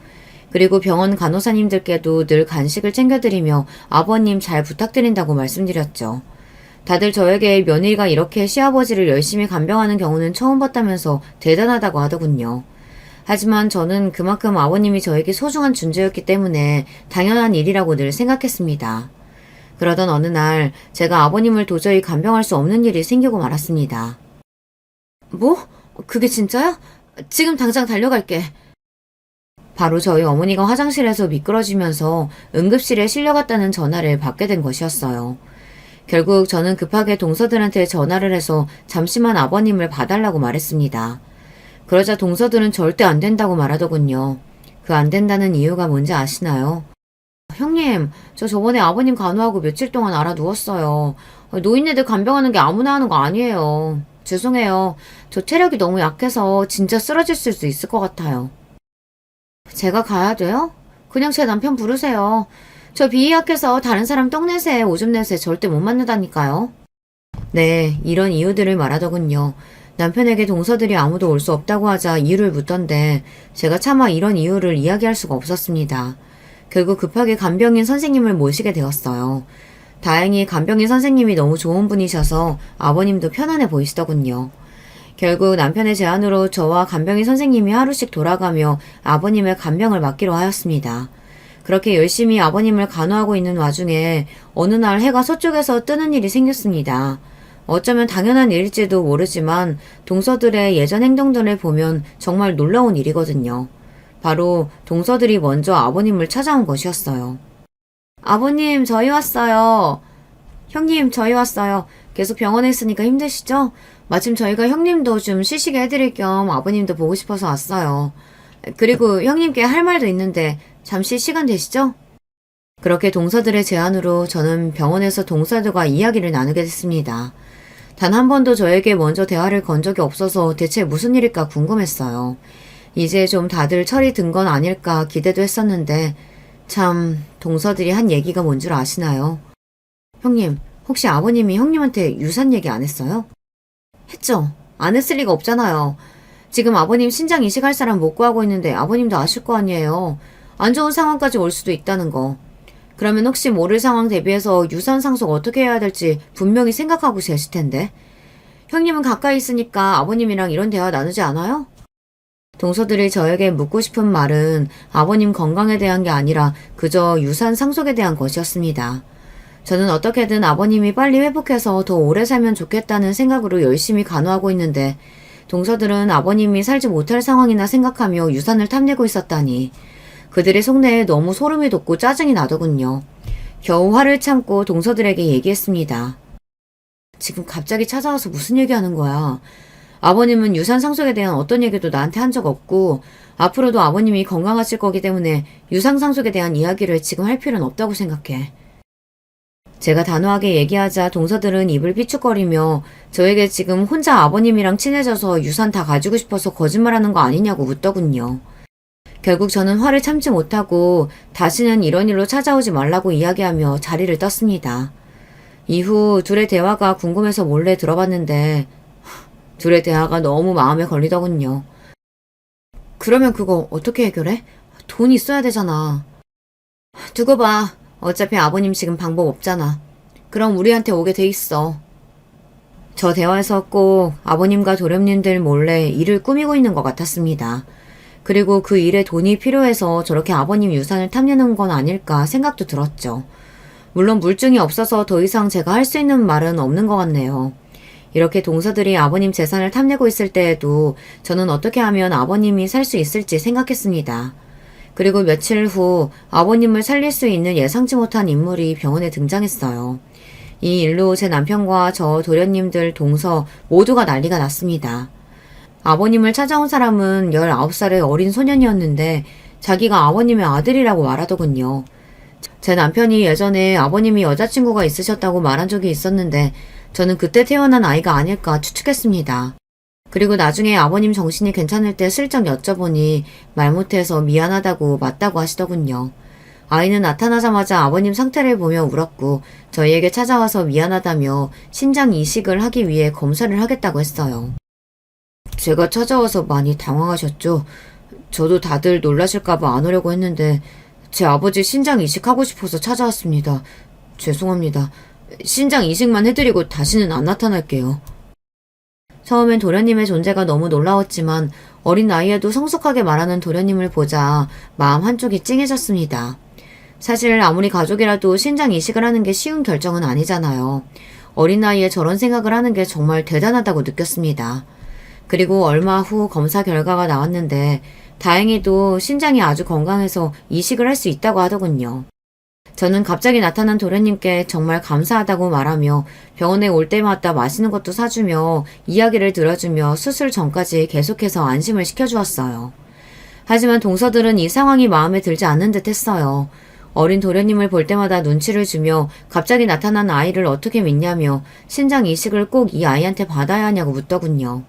그리고 병원 간호사님들께도 늘 간식을 챙겨드리며 아버님 잘 부탁드린다고 말씀드렸죠. 다들 저에게 며느리가 이렇게 시아버지를 열심히 간병하는 경우는 처음 봤다면서 대단하다고 하더군요. 하지만 저는 그만큼 아버님이 저에게 소중한 존재였기 때문에 당연한 일이라고 늘 생각했습니다. 그러던 어느 날 제가 아버님을 도저히 간병할 수 없는 일이 생기고 말았습니다. 뭐? 그게 진짜야? 지금 당장 달려갈게. 바로 저희 어머니가 화장실에서 미끄러지면서 응급실에 실려갔다는 전화를 받게 된 것이었어요. 결국 저는 급하게 동서들한테 전화를 해서 잠시만 아버님을 봐달라고 말했습니다. 그러자 동서들은 절대 안 된다고 말하더군요. 그 안 된다는 이유가 뭔지 아시나요? 형님, 저 저번에 아버님 간호하고 며칠 동안 알아 누웠어요. 노인네들 간병하는 게 아무나 하는 거 아니에요. 죄송해요. 저 체력이 너무 약해서 진짜 쓰러질 수도 있을 것 같아요. 제가 가야 돼요? 그냥 제 남편 부르세요. 저 비위 약해서 다른 사람 떡내세, 오줌 내세 절대 못 맞는다니까요. 네, 이런 이유들을 말하더군요. 남편에게 동서들이 아무도 올 수 없다고 하자 이유를 묻던데 제가 차마 이런 이유를 이야기할 수가 없었습니다. 결국 급하게 간병인 선생님을 모시게 되었어요. 다행히 간병인 선생님이 너무 좋은 분이셔서 아버님도 편안해 보이시더군요. 결국 남편의 제안으로 저와 간병인 선생님이 하루씩 돌아가며 아버님의 간병을 맡기로 하였습니다. 그렇게 열심히 아버님을 간호하고 있는 와중에 어느 날 해가 서쪽에서 뜨는 일이 생겼습니다. 어쩌면 당연한 일일지도 모르지만 동서들의 예전 행동들을 보면 정말 놀라운 일이거든요. 바로 동서들이 먼저 아버님을 찾아온 것이었어요. 아버님, 저희 왔어요. 형님, 저희 왔어요. 계속 병원에 있으니까 힘드시죠? 마침 저희가 형님도 좀 쉬시게 해드릴 겸 아버님도 보고 싶어서 왔어요. 그리고 형님께 할 말도 있는데 잠시 시간 되시죠? 그렇게 동서들의 제안으로 저는 병원에서 동서들과 이야기를 나누게 됐습니다. 단 한 번도 저에게 먼저 대화를 건 적이 없어서 대체 무슨 일일까 궁금했어요. 이제 좀 다들 철이 든 건 아닐까 기대도 했었는데 참 동서들이 한 얘기가 뭔 줄 아시나요? 형님, 혹시 아버님이 형님한테 유산 얘기 안 했어요? 했죠. 안 했을 리가 없잖아요. 지금 아버님 신장 이식할 사람 못 구하고 있는데 아버님도 아실 거 아니에요. 안 좋은 상황까지 올 수도 있다는 거. 그러면 혹시 모를 상황 대비해서 유산 상속 어떻게 해야 될지 분명히 생각하고 계실 텐데. 형님은 가까이 있으니까 아버님이랑 이런 대화 나누지 않아요? 동서들이 저에게 묻고 싶은 말은 아버님 건강에 대한 게 아니라 그저 유산 상속에 대한 것이었습니다. 저는 어떻게든 아버님이 빨리 회복해서 더 오래 살면 좋겠다는 생각으로 열심히 간호하고 있는데 동서들은 아버님이 살지 못할 상황이나 생각하며 유산을 탐내고 있었다니 그들의 속내에 너무 소름이 돋고 짜증이 나더군요. 겨우 화를 참고 동서들에게 얘기했습니다. 지금 갑자기 찾아와서 무슨 얘기하는 거야? 아버님은 유산 상속에 대한 어떤 얘기도 나한테 한 적 없고 앞으로도 아버님이 건강하실 거기 때문에 유산 상속에 대한 이야기를 지금 할 필요는 없다고 생각해. 제가 단호하게 얘기하자 동서들은 입을 삐죽거리며 저에게 지금 혼자 아버님이랑 친해져서 유산 다 가지고 싶어서 거짓말하는 거 아니냐고 묻더군요. 결국 저는 화를 참지 못하고 다시는 이런 일로 찾아오지 말라고 이야기하며 자리를 떴습니다. 이후 둘의 대화가 궁금해서 몰래 들어봤는데 둘의 대화가 너무 마음에 걸리더군요. 그러면 그거 어떻게 해결해? 돈 있어야 되잖아. 두고 봐. 어차피 아버님 지금 방법 없잖아. 그럼 우리한테 오게 돼 있어. 저 대화에서 꼭 아버님과 도련님들 몰래 일을 꾸미고 있는 것 같았습니다. 그리고 그 일에 돈이 필요해서 저렇게 아버님 유산을 탐내는 건 아닐까 생각도 들었죠. 물론 물증이 없어서 더 이상 제가 할 수 있는 말은 없는 것 같네요. 이렇게 동서들이 아버님 재산을 탐내고 있을 때에도 저는 어떻게 하면 아버님이 살 수 있을지 생각했습니다. 그리고 며칠 후 아버님을 살릴 수 있는 예상치 못한 인물이 병원에 등장했어요. 이 일로 제 남편과 저 도련님들 동서 모두가 난리가 났습니다. 아버님을 찾아온 사람은 19살의 어린 소년이었는데 자기가 아버님의 아들이라고 말하더군요. 제 남편이 예전에 아버님이 여자친구가 있으셨다고 말한 적이 있었는데 저는 그때 태어난 아이가 아닐까 추측했습니다. 그리고 나중에 아버님 정신이 괜찮을 때 슬쩍 여쭤보니 말 못해서 미안하다고 맞다고 하시더군요. 아이는 나타나자마자 아버님 상태를 보며 울었고 저희에게 찾아와서 미안하다며 신장 이식을 하기 위해 검사를 하겠다고 했어요. 제가 찾아와서 많이 당황하셨죠? 저도 다들 놀라실까봐 안 오려고 했는데 제 아버지 신장 이식하고 싶어서 찾아왔습니다. 죄송합니다. 신장 이식만 해드리고 다시는 안 나타날게요. 처음엔 도련님의 존재가 너무 놀라웠지만 어린 나이에도 성숙하게 말하는 도련님을 보자 마음 한쪽이 찡해졌습니다. 사실 아무리 가족이라도 신장 이식을 하는 게 쉬운 결정은 아니잖아요. 어린 나이에 저런 생각을 하는 게 정말 대단하다고 느꼈습니다. 그리고 얼마 후 검사 결과가 나왔는데 다행히도 신장이 아주 건강해서 이식을 할 수 있다고 하더군요. 저는 갑자기 나타난 도련님께 정말 감사하다고 말하며 병원에 올 때마다 맛있는 것도 사주며 이야기를 들어주며 수술 전까지 계속해서 안심을 시켜주었어요. 하지만 동서들은 이 상황이 마음에 들지 않는 듯 했어요. 어린 도련님을 볼 때마다 눈치를 주며 갑자기 나타난 아이를 어떻게 믿냐며 신장 이식을 꼭 이 아이한테 받아야 하냐고 묻더군요.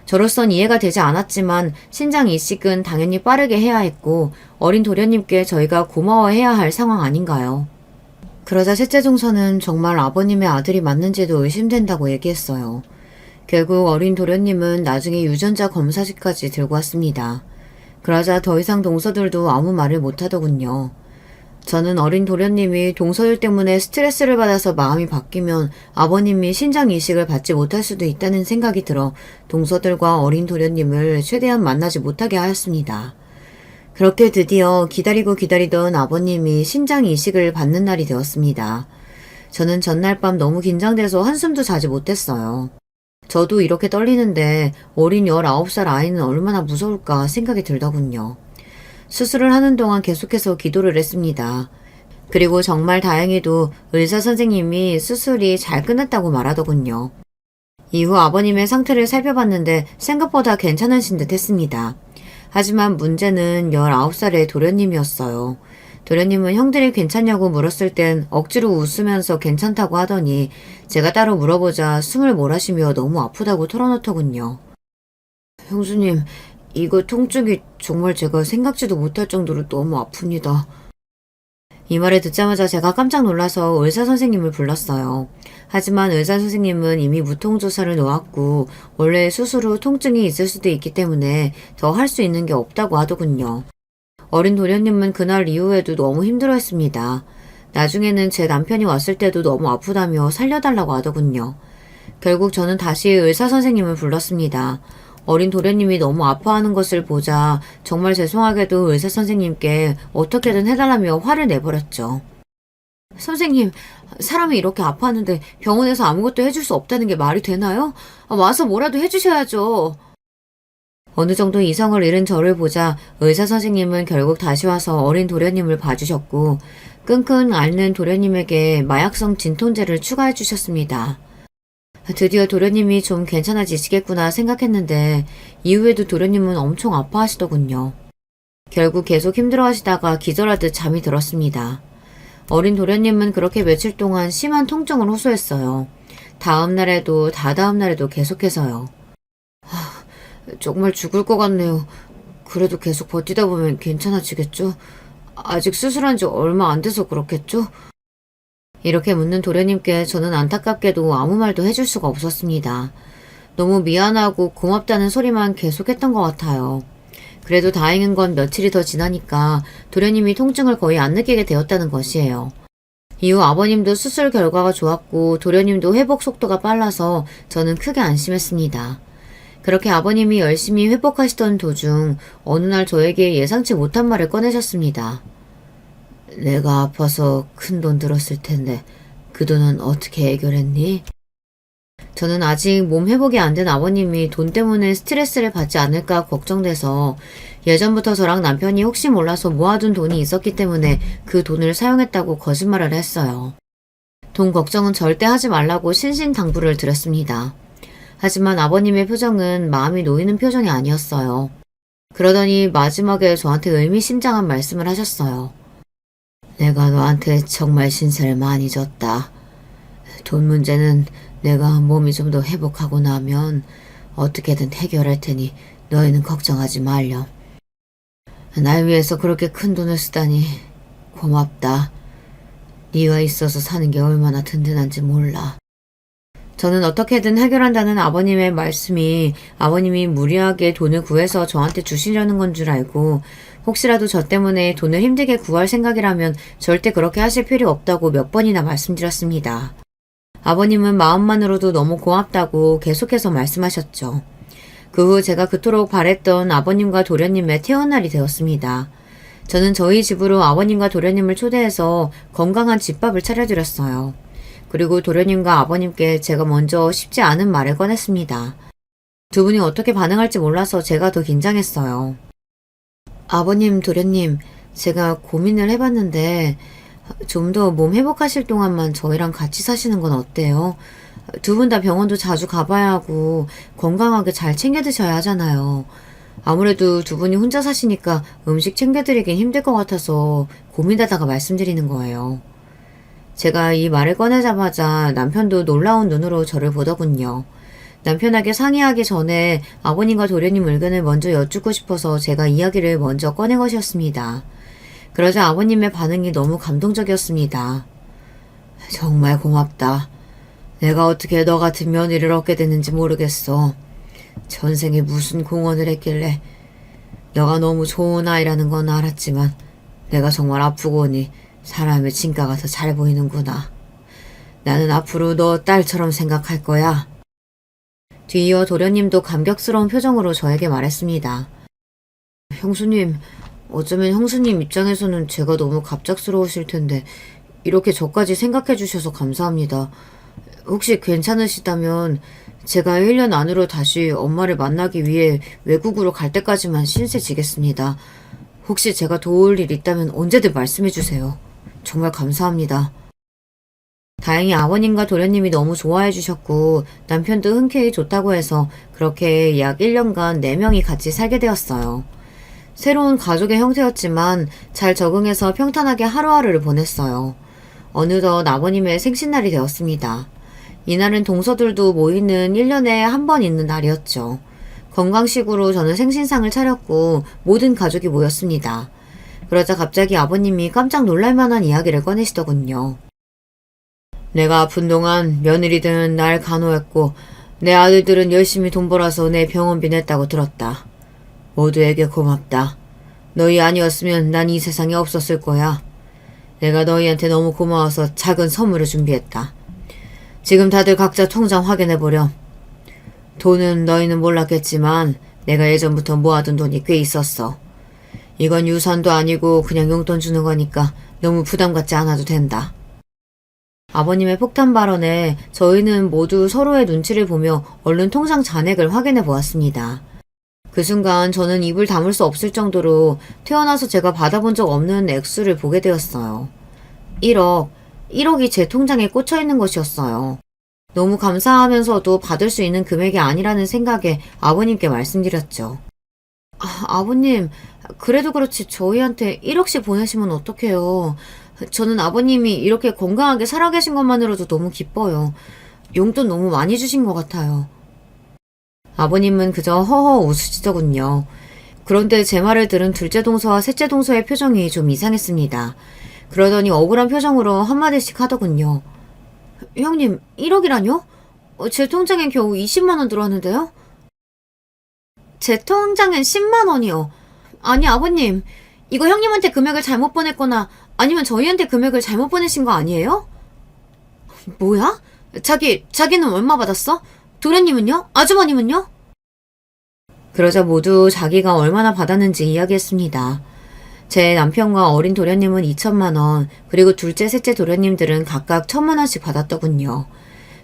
저로선 이해가 되지 않았지만 신장 이식은 당연히 빠르게 해야 했고 어린 도련님께 저희가 고마워해야 할 상황 아닌가요? 그러자 셋째 동서는 정말 아버님의 아들이 맞는지도 의심된다고 얘기했어요. 결국 어린 도련님은 나중에 유전자 검사지까지 들고 왔습니다. 그러자 더 이상 동서들도 아무 말을 못하더군요. 저는 어린 도련님이 동서들 때문에 스트레스를 받아서 마음이 바뀌면 아버님이 신장 이식을 받지 못할 수도 있다는 생각이 들어 동서들과 어린 도련님을 최대한 만나지 못하게 하였습니다. 그렇게 드디어 기다리고 기다리던 아버님이 신장 이식을 받는 날이 되었습니다. 저는 전날 밤 너무 긴장돼서 한숨도 자지 못했어요. 저도 이렇게 떨리는데 어린 19살 아이는 얼마나 무서울까 생각이 들더군요. 수술을 하는 동안 계속해서 기도를 했습니다. 그리고 정말 다행히도 의사 선생님이 수술이 잘 끝났다고 말하더군요. 이후 아버님의 상태를 살펴봤는데 생각보다 괜찮으신 듯 했습니다. 하지만 문제는 19살의 도련님이었어요. 도련님은 형들이 괜찮냐고 물었을 땐 억지로 웃으면서 괜찮다고 하더니 제가 따로 물어보자 숨을 몰아쉬며 너무 아프다고 털어놓더군요. 형수님, 이거 통증이 정말 제가 생각지도 못할 정도로 너무 아픕니다. 이 말을 듣자마자 제가 깜짝 놀라서 의사 선생님을 불렀어요. 하지만 의사 선생님은 이미 무통조사를 놓았고 원래 수술 후 통증이 있을 수도 있기 때문에 더 할 수 있는 게 없다고 하더군요. 어린 도련님은 그날 이후에도 너무 힘들어했습니다. 나중에는 제 남편이 왔을 때도 너무 아프다며 살려달라고 하더군요. 결국 저는 다시 의사 선생님을 불렀습니다. 어린 도련님이 너무 아파하는 것을 보자 정말 죄송하게도 의사 선생님께 어떻게든 해달라며 화를 내버렸죠. 선생님, 사람이 이렇게 아파하는데 병원에서 아무것도 해줄 수 없다는 게 말이 되나요? 와서 뭐라도 해주셔야죠. 어느 정도 이성을 잃은 저를 보자 의사 선생님은 결국 다시 와서 어린 도련님을 봐주셨고 끙끙 앓는 도련님에게 마약성 진통제를 추가해 주셨습니다. 드디어 도련님이 좀 괜찮아지시겠구나 생각했는데 이후에도 도련님은 엄청 아파하시더군요. 결국 계속 힘들어하시다가 기절하듯 잠이 들었습니다. 어린 도련님은 그렇게 며칠 동안 심한 통증을 호소했어요. 다음 날에도 다다음 날에도 계속해서요. 정말 죽을 것 같네요. 그래도 계속 버티다 보면 괜찮아지겠죠? 아직 수술한 지 얼마 안 돼서 그렇겠죠? 이렇게 묻는 도련님께 저는 안타깝게도 아무 말도 해줄 수가 없었습니다. 너무 미안하고 고맙다는 소리만 계속했던 것 같아요. 그래도 다행인 건 며칠이 더 지나니까 도련님이 통증을 거의 안 느끼게 되었다는 것이에요. 이후 아버님도 수술 결과가 좋았고 도련님도 회복 속도가 빨라서 저는 크게 안심했습니다. 그렇게 아버님이 열심히 회복하시던 도중 어느 날 저에게 예상치 못한 말을 꺼내셨습니다. 내가 아파서 큰 돈 들었을 텐데 그 돈은 어떻게 해결했니? 저는 아직 몸 회복이 안 된 아버님이 돈 때문에 스트레스를 받지 않을까 걱정돼서 예전부터 저랑 남편이 혹시 몰라서 모아둔 돈이 있었기 때문에 그 돈을 사용했다고 거짓말을 했어요. 돈 걱정은 절대 하지 말라고 신신당부를 드렸습니다. 하지만 아버님의 표정은 마음이 놓이는 표정이 아니었어요. 그러더니 마지막에 저한테 의미심장한 말씀을 하셨어요. 내가 너한테 정말 신세를 많이 졌다. 돈 문제는 내가 몸이 좀 더 회복하고 나면 어떻게든 해결할 테니 너희는 걱정하지 말렴. 날 위해서 그렇게 큰 돈을 쓰다니 고맙다. 네가 있어서 사는 게 얼마나 든든한지 몰라. 저는 어떻게든 해결한다는 아버님의 말씀이 아버님이 무리하게 돈을 구해서 저한테 주시려는 건 줄 알고 혹시라도 저 때문에 돈을 힘들게 구할 생각이라면 절대 그렇게 하실 필요 없다고 몇 번이나 말씀드렸습니다. 아버님은 마음만으로도 너무 고맙다고 계속해서 말씀하셨죠. 그 후 제가 그토록 바랬던 아버님과 도련님의 퇴원날이 되었습니다. 저는 저희 집으로 아버님과 도련님을 초대해서 건강한 집밥을 차려드렸어요. 그리고 도련님과 아버님께 제가 먼저 쉽지 않은 말을 꺼냈습니다. 두 분이 어떻게 반응할지 몰라서 제가 더 긴장했어요. 아버님, 도련님, 제가 고민을 해봤는데 좀 더 몸 회복하실 동안만 저희랑 같이 사시는 건 어때요? 두 분 다 병원도 자주 가봐야 하고 건강하게 잘 챙겨 드셔야 하잖아요. 아무래도 두 분이 혼자 사시니까 음식 챙겨드리긴 힘들 것 같아서 고민하다가 말씀드리는 거예요. 제가 이 말을 꺼내자마자 남편도 놀라운 눈으로 저를 보더군요. 남편에게 상의하기 전에 아버님과 도련님 의견을 먼저 여쭙고 싶어서 제가 이야기를 먼저 꺼낸 것이었습니다. 그러자 아버님의 반응이 너무 감동적이었습니다. 정말 고맙다. 내가 어떻게 너 같은 며느리를 얻게 됐는지 모르겠어. 전생에 무슨 공헌을 했길래. 너가 너무 좋은 아이라는 건 알았지만 내가 정말 아프고 오니 사람의 진가가 더 잘 보이는구나. 나는 앞으로 너 딸처럼 생각할 거야. 뒤이어 도련님도 감격스러운 표정으로 저에게 말했습니다. 형수님, 어쩌면 형수님 입장에서는 제가 너무 갑작스러우실 텐데 이렇게 저까지 생각해 주셔서 감사합니다. 혹시 괜찮으시다면 제가 1년 안으로 다시 엄마를 만나기 위해 외국으로 갈 때까지만 신세 지겠습니다. 혹시 제가 도울 일 있다면 언제든 말씀해 주세요. 정말 감사합니다. 다행히 아버님과 도련님이 너무 좋아해 주셨고 남편도 흔쾌히 좋다고 해서 그렇게 약 1년간 4명이 같이 살게 되었어요. 새로운 가족의 형태였지만 잘 적응해서 평탄하게 하루하루를 보냈어요. 어느덧 아버님의 생신날이 되었습니다. 이날은 동서들도 모이는 1년에 한 번 있는 날이었죠. 건강식으로 저는 생신상을 차렸고 모든 가족이 모였습니다. 그러자 갑자기 아버님이 깜짝 놀랄만한 이야기를 꺼내시더군요. 내가 아픈 동안 며느리들은 날 간호했고 내 아들들은 열심히 돈 벌어서 내 병원비 냈다고 들었다. 모두에게 고맙다. 너희 아니었으면 난 이 세상에 없었을 거야. 내가 너희한테 너무 고마워서 작은 선물을 준비했다. 지금 다들 각자 통장 확인해보렴. 돈은 너희는 몰랐겠지만 내가 예전부터 모아둔 돈이 꽤 있었어. 이건 유산도 아니고 그냥 용돈 주는 거니까 너무 부담 갖지 않아도 된다. 아버님의 폭탄 발언에 저희는 모두 서로의 눈치를 보며 얼른 통장 잔액을 확인해 보았습니다. 그 순간 저는 입을 다물 수 없을 정도로 태어나서 제가 받아본 적 없는 액수를 보게 되었어요. 1억이 제 통장에 꽂혀 있는 것이었어요. 너무 감사하면서도 받을 수 있는 금액이 아니라는 생각에 아버님께 말씀드렸죠. 아버님, 그래도 그렇지 저희한테 1억씩 보내시면 어떡해요. 저는 아버님이 이렇게 건강하게 살아계신 것만으로도 너무 기뻐요. 용돈 너무 많이 주신 것 같아요. 아버님은 그저 허허 웃으시더군요. 그런데 제 말을 들은 둘째 동서와 셋째 동서의 표정이 좀 이상했습니다. 그러더니 억울한 표정으로 한마디씩 하더군요. 형님, 1억이라뇨? 제 통장엔 겨우 20만 원 들어왔는데요? 제 통장엔 10만 원이요. 아니, 아버님, 이거 형님한테 금액을 잘못 보냈거나 아니면 저희한테 금액을 잘못 보내신 거 아니에요? 뭐야? 자기는 얼마 받았어? 도련님은요? 아주머님은요? 그러자 모두 자기가 얼마나 받았는지 이야기했습니다. 제 남편과 어린 도련님은 2천만 원, 그리고 둘째, 셋째 도련님들은 각각 1,000만 원씩 받았더군요.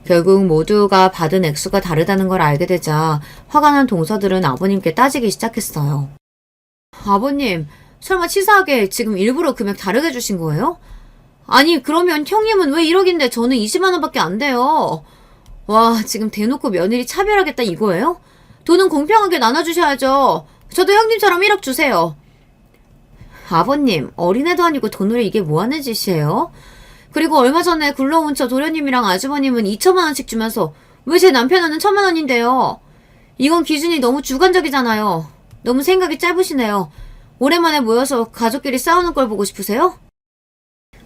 결국 모두가 받은 액수가 다르다는 걸 알게 되자 화가 난 동서들은 아버님께 따지기 시작했어요. 아버님, 설마 치사하게 지금 일부러 금액 다르게 주신 거예요? 아니, 그러면 형님은 왜 1억인데 저는 20만 원밖에 안 돼요? 와, 지금 대놓고 며느리 차별하겠다 이거예요? 돈은 공평하게 나눠주셔야죠. 저도 형님처럼 1억 주세요. 아버님, 어린애도 아니고 돈으로 이게 뭐하는 짓이에요? 그리고 얼마 전에 굴러온 저 도련님이랑 아주버님은 2천만 원씩 주면서 왜 제 남편은 1,000만 원인데요? 이건 기준이 너무 주관적이잖아요. 너무 생각이 짧으시네요. 오랜만에 모여서 가족끼리 싸우는 걸 보고 싶으세요?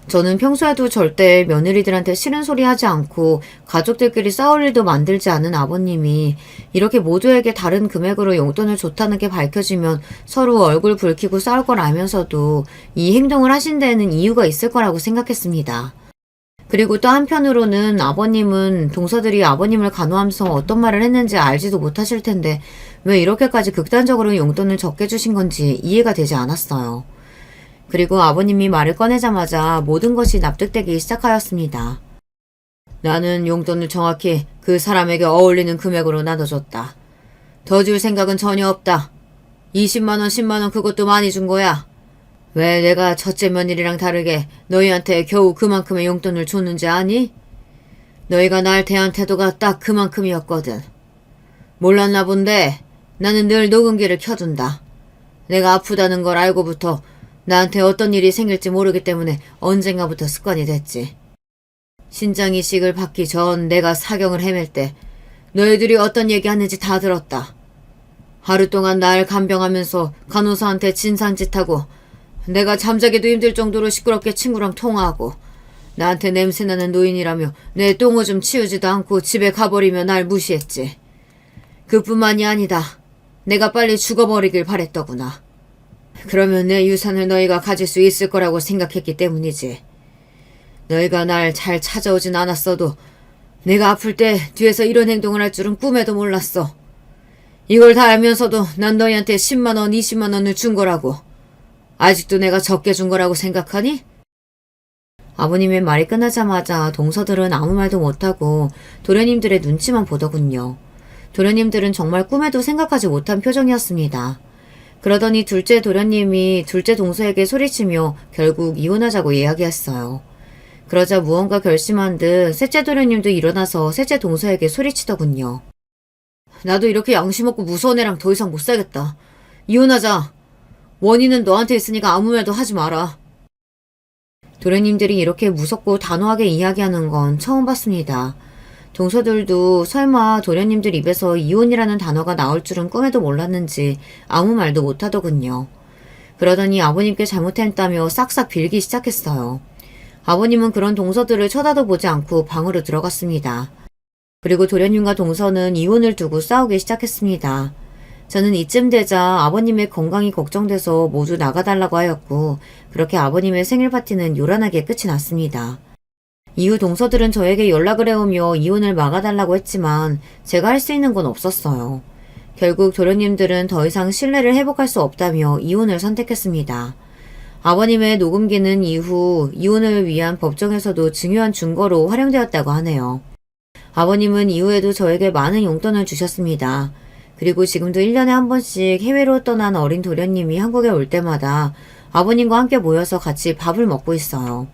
저는 평소에도 절대 며느리들한테 싫은 소리 하지 않고 가족들끼리 싸울 일도 만들지 않은 아버님이 이렇게 모두에게 다른 금액으로 용돈을 줬다는 게 밝혀지면 서로 얼굴 붉히고 싸울 걸 알면서도 이 행동을 하신 데에는 이유가 있을 거라고 생각했습니다. 그리고 또 한편으로는 아버님은 동서들이 아버님을 간호하면서 어떤 말을 했는지 알지도 못하실 텐데 왜 이렇게까지 극단적으로 용돈을 적게 주신 건지 이해가 되지 않았어요. 그리고 아버님이 말을 꺼내자마자 모든 것이 납득되기 시작하였습니다. 나는 용돈을 정확히 그 사람에게 어울리는 금액으로 나눠줬다. 더 줄 생각은 전혀 없다. 20만 원, 10만 원 그것도 많이 준 거야. 왜 내가 첫째 며느리랑 다르게 너희한테 겨우 그만큼의 용돈을 줬는지 아니? 너희가 날 대한 태도가 딱 그만큼이었거든. 몰랐나 본데 나는 늘 녹음기를 켜둔다. 내가 아프다는 걸 알고부터 나한테 어떤 일이 생길지 모르기 때문에 언젠가부터 습관이 됐지. 신장 이식을 받기 전 내가 사경을 헤맬 때 너희들이 어떤 얘기하는지 다 들었다. 하루 동안 날 간병하면서 간호사한테 진상짓하고 내가 잠자기도 힘들 정도로 시끄럽게 친구랑 통화하고 나한테 냄새나는 노인이라며 내 똥오줌 치우지도 않고 집에 가버리며 날 무시했지. 그뿐만이 아니다. 내가 빨리 죽어버리길 바랬더구나. 그러면 내 유산을 너희가 가질 수 있을 거라고 생각했기 때문이지. 너희가 날 잘 찾아오진 않았어도 내가 아플 때 뒤에서 이런 행동을 할 줄은 꿈에도 몰랐어. 이걸 다 알면서도 난 너희한테 10만 원, 20만 원을 준 거라고. 아직도 내가 적게 준 거라고 생각하니? 아버님의 말이 끝나자마자 동서들은 아무 말도 못하고 도련님들의 눈치만 보더군요. 도련님들은 정말 꿈에도 생각하지 못한 표정이었습니다. 그러더니 둘째 도련님이 둘째 동서에게 소리치며 결국 이혼하자고 이야기했어요. 그러자 무언가 결심한 듯 셋째 도련님도 일어나서 셋째 동서에게 소리치더군요. 나도 이렇게 양심 없고 무서운 애랑 더 이상 못 살겠다. 이혼하자. 원인은 너한테 있으니까 아무 말도 하지 마라. 도련님들이 이렇게 무섭고 단호하게 이야기하는 건 처음 봤습니다. 동서들도 설마 도련님들 입에서 이혼이라는 단어가 나올 줄은 꿈에도 몰랐는지 아무 말도 못하더군요. 그러더니 아버님께 잘못했다며 싹싹 빌기 시작했어요. 아버님은 그런 동서들을 쳐다도 보지 않고 방으로 들어갔습니다. 그리고 도련님과 동서는 이혼을 두고 싸우기 시작했습니다. 저는 이쯤 되자 아버님의 건강이 걱정돼서 모두 나가달라고 하였고 그렇게 아버님의 생일 파티는 요란하게 끝이 났습니다. 이후 동서들은 저에게 연락을 해오며 이혼을 막아달라고 했지만 제가 할 수 있는 건 없었어요. 결국 도련님들은 더 이상 신뢰를 회복할 수 없다며 이혼을 선택했습니다. 아버님의 녹음기는 이후 이혼을 위한 법정에서도 중요한 증거로 활용되었다고 하네요. 아버님은 이후에도 저에게 많은 용돈을 주셨습니다. 그리고 지금도 1년에 한 번씩 해외로 떠난 어린 도련님이 한국에 올 때마다 아버님과 함께 모여서 같이 밥을 먹고 있어요.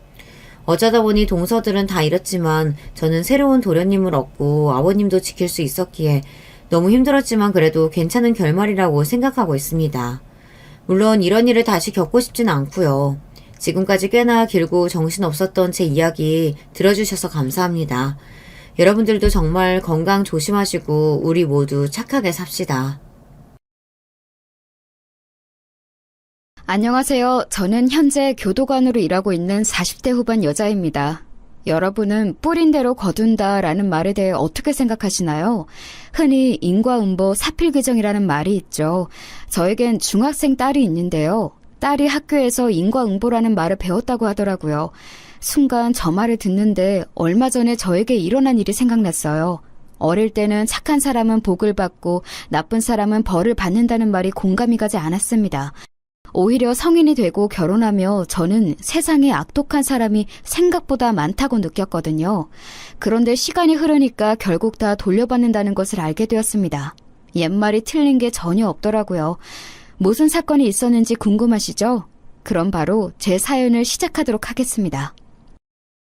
어쩌다 보니 동서들은 다 잃었지만 저는 새로운 도련님을 얻고 아버님도 지킬 수 있었기에 너무 힘들었지만 그래도 괜찮은 결말이라고 생각하고 있습니다. 물론 이런 일을 다시 겪고 싶진 않고요. 지금까지 꽤나 길고 정신없었던 제 이야기 들어주셔서 감사합니다. 여러분들도 정말 건강 조심하시고 우리 모두 착하게 삽시다. 안녕하세요. 저는 현재 교도관으로 일하고 있는 40대 후반 여자입니다. 여러분은 뿌린 대로 거둔다 라는 말에 대해 어떻게 생각하시나요? 흔히 인과응보 사필규정이라는 말이 있죠. 저에겐 중학생 딸이 있는데요. 딸이 학교에서 인과응보라는 말을 배웠다고 하더라고요. 순간 저 말을 듣는데 얼마 전에 저에게 일어난 일이 생각났어요. 어릴 때는 착한 사람은 복을 받고 나쁜 사람은 벌을 받는다는 말이 공감이 가지 않았습니다. 오히려 성인이 되고 결혼하며 저는 세상에 악독한 사람이 생각보다 많다고 느꼈거든요. 그런데 시간이 흐르니까 결국 다 돌려받는다는 것을 알게 되었습니다. 옛말이 틀린 게 전혀 없더라고요. 무슨 사건이 있었는지 궁금하시죠? 그럼 바로 제 사연을 시작하도록 하겠습니다.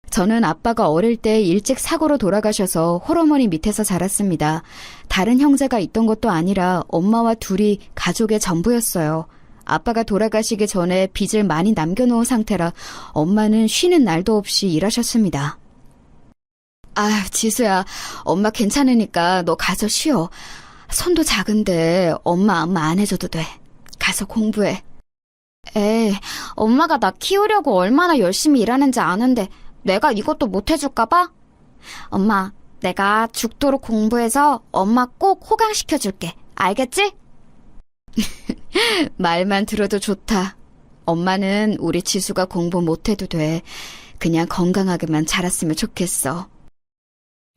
저는 아빠가 어릴 때 일찍 사고로 돌아가셔서 홀어머니 밑에서 자랐습니다. 다른 형제가 있던 것도 아니라 엄마와 둘이 가족의 전부였어요. 아빠가 돌아가시기 전에 빚을 많이 남겨놓은 상태라 엄마는 쉬는 날도 없이 일하셨습니다. 아, 지수야, 엄마 괜찮으니까 너 가서 쉬어. 손도 작은데 엄마 안 해줘도 돼. 가서 공부해. 에이, 엄마가 나 키우려고 얼마나 열심히 일하는지 아는데 내가 이것도 못 해줄까 봐? 엄마, 내가 죽도록 공부해서 엄마 꼭 호강시켜줄게. 알겠지? 말만 들어도 좋다. 엄마는 우리 지수가 공부 못해도 돼. 그냥 건강하게만 자랐으면 좋겠어.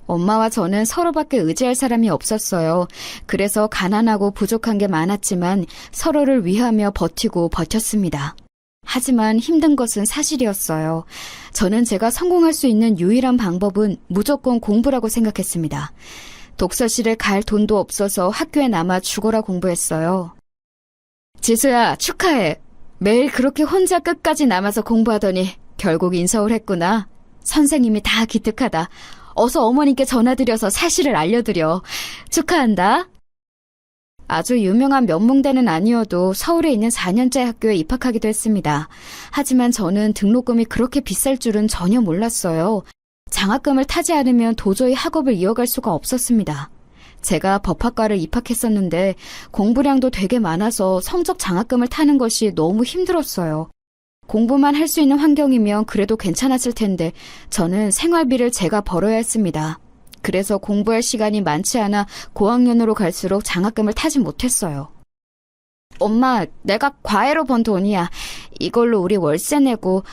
엄마와 저는 서로밖에 의지할 사람이 없었어요. 그래서 가난하고 부족한 게 많았지만 서로를 위하며 버텼습니다. 하지만 힘든 것은 사실이었어요. 저는 제가 성공할 수 있는 유일한 방법은 무조건 공부라고 생각했습니다. 독서실에 갈 돈도 없어서 학교에 남아 죽어라 공부했어요. 지수야, 축하해. 매일 그렇게 혼자 끝까지 남아서 공부하더니 결국 인서울 했구나. 선생님이 다 기특하다. 어서 어머님께 전화드려서 사실을 알려드려. 축하한다. 아주 유명한 명문대는 아니어도 서울에 있는 4년제 학교에 입학하기도 했습니다. 하지만 저는 등록금이 그렇게 비쌀 줄은 전혀 몰랐어요. 장학금을 타지 않으면 도저히 학업을 이어갈 수가 없었습니다. 제가 법학과를 입학했었는데 공부량도 되게 많아서 성적 장학금을 타는 것이 너무 힘들었어요. 공부만 할 수 있는 환경이면 그래도 괜찮았을 텐데 저는 생활비를 제가 벌어야 했습니다. 그래서 공부할 시간이 많지 않아 고학년으로 갈수록 장학금을 타지 못했어요. 엄마, 내가 과외로 번 돈이야. 이걸로 우리 월세 내고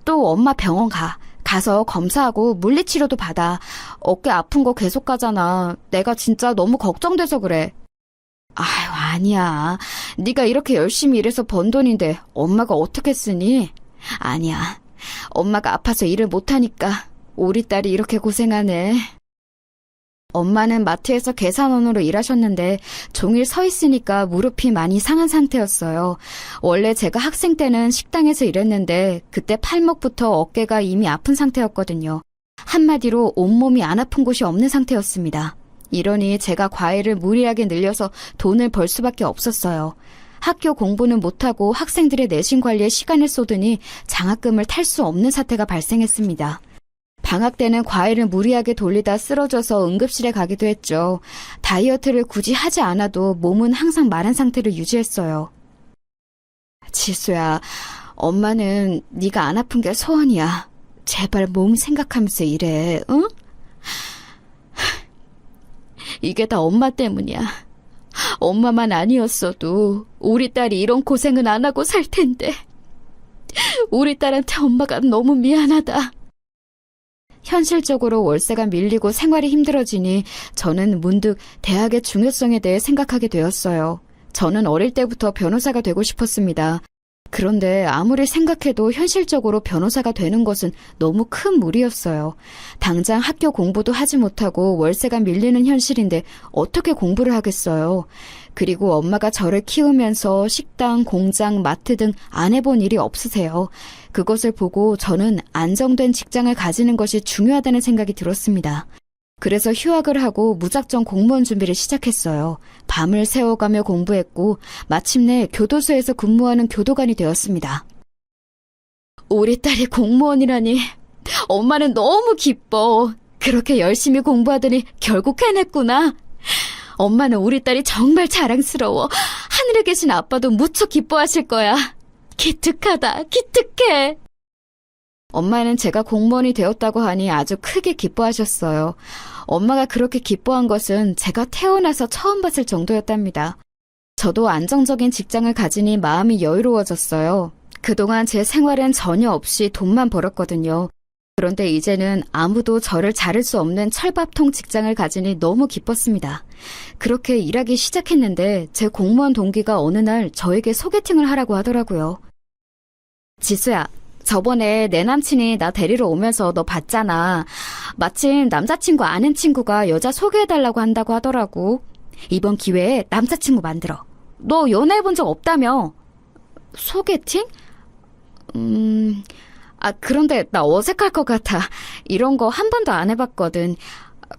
또 엄마 병원 가. 가서 검사하고 물리치료도 받아. 어깨 아픈 거 계속 가잖아. 내가 진짜 너무 걱정돼서 그래. 아유, 아니야. 네가 이렇게 열심히 일해서 번 돈인데 엄마가 어떻게 쓰니? 아니야. 엄마가 아파서 일을 못하니까 우리 딸이 이렇게 고생하네. 엄마는 마트에서 계산원으로 일하셨는데 종일 서 있으니까 무릎이 많이 상한 상태였어요. 원래 제가 학생 때는 식당에서 일했는데 그때 팔목부터 어깨가 이미 아픈 상태였거든요. 한마디로 온몸이 안 아픈 곳이 없는 상태였습니다. 이러니 제가 과외를 무리하게 늘려서 돈을 벌 수밖에 없었어요. 학교 공부는 못하고 학생들의 내신 관리에 시간을 쏟으니 장학금을 탈 수 없는 사태가 발생했습니다. 방학 때는 과외를 무리하게 돌리다 쓰러져서 응급실에 가기도 했죠. 다이어트를 굳이 하지 않아도 몸은 항상 마른 상태를 유지했어요. 지수야, 엄마는 네가 안 아픈 게 소원이야. 제발 몸 생각하면서 일해, 응? 이게 다 엄마 때문이야. 엄마만 아니었어도 우리 딸이 이런 고생은 안 하고 살 텐데. 우리 딸한테 엄마가 너무 미안하다. 현실적으로 월세가 밀리고 생활이 힘들어지니 저는 문득 대학의 중요성에 대해 생각하게 되었어요. 저는 어릴 때부터 변호사가 되고 싶었습니다. 그런데 아무리 생각해도 현실적으로 변호사가 되는 것은 너무 큰 무리였어요. 당장 학교 공부도 하지 못하고 월세가 밀리는 현실인데 어떻게 공부를 하겠어요. 그리고 엄마가 저를 키우면서 식당, 공장, 마트 등 안 해본 일이 없으세요. 그것을 보고 저는 안정된 직장을 가지는 것이 중요하다는 생각이 들었습니다. 그래서 휴학을 하고 무작정 공무원 준비를 시작했어요. 밤을 새워가며 공부했고 마침내 교도소에서 근무하는 교도관이 되었습니다. 우리 딸이 공무원이라니 엄마는 너무 기뻐. 그렇게 열심히 공부하더니 결국 해냈구나. 엄마는 우리 딸이 정말 자랑스러워. 하늘에 계신 아빠도 무척 기뻐하실 거야. 기특하다, 기특해. 엄마는 제가 공무원이 되었다고 하니 아주 크게 기뻐하셨어요. 엄마가 그렇게 기뻐한 것은 제가 태어나서 처음 봤을 정도였답니다. 저도 안정적인 직장을 가지니 마음이 여유로워졌어요. 그동안 제 생활엔 전혀 없이 돈만 벌었거든요. 그런데 이제는 아무도 저를 자를 수 없는 철밥통 직장을 가지니 너무 기뻤습니다. 그렇게 일하기 시작했는데 제 공무원 동기가 어느 날 저에게 소개팅을 하라고 하더라고요. 지수야, 저번에 내 남친이 나 데리러 오면서 너 봤잖아. 마침 남자친구 아는 친구가 여자 소개해달라고 한다고 하더라고. 이번 기회에 남자친구 만들어. 너 연애해본 적 없다며? 소개팅? 그런데 나 어색할 것 같아. 이런 거 한 번도 안 해봤거든.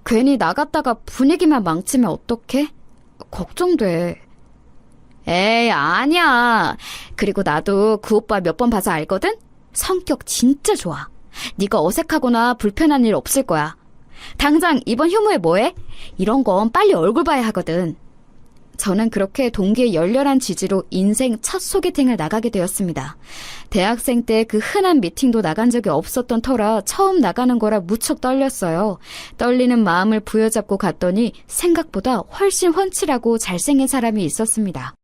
괜히 나갔다가 분위기만 망치면 어떡해? 걱정돼. 에이, 아니야. 그리고 나도 그 오빠 몇 번 봐서 알거든? 성격 진짜 좋아. 네가 어색하거나 불편한 일 없을 거야. 당장 이번 휴무에 뭐해? 이런 건 빨리 얼굴 봐야 하거든. 저는 그렇게 동기의 열렬한 지지로 인생 첫 소개팅을 나가게 되었습니다. 대학생 때 그 흔한 미팅도 나간 적이 없었던 터라 처음 나가는 거라 무척 떨렸어요. 떨리는 마음을 부여잡고 갔더니 생각보다 훨씬 훤칠하고 잘생긴 사람이 있었습니다.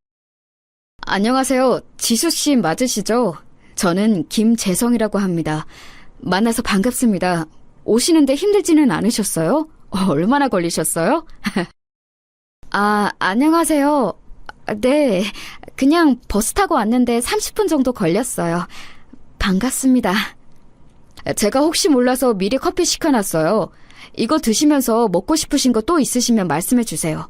안녕하세요. 지수씨 맞으시죠? 저는 김재성이라고 합니다. 만나서 반갑습니다. 오시는데 힘들지는 않으셨어요? 얼마나 걸리셨어요? 안녕하세요. 네, 그냥 버스 타고 왔는데 30분 정도 걸렸어요. 반갑습니다. 제가 혹시 몰라서 미리 커피 시켜놨어요. 이거 드시면서 먹고 싶으신 거 또 있으시면 말씀해 주세요.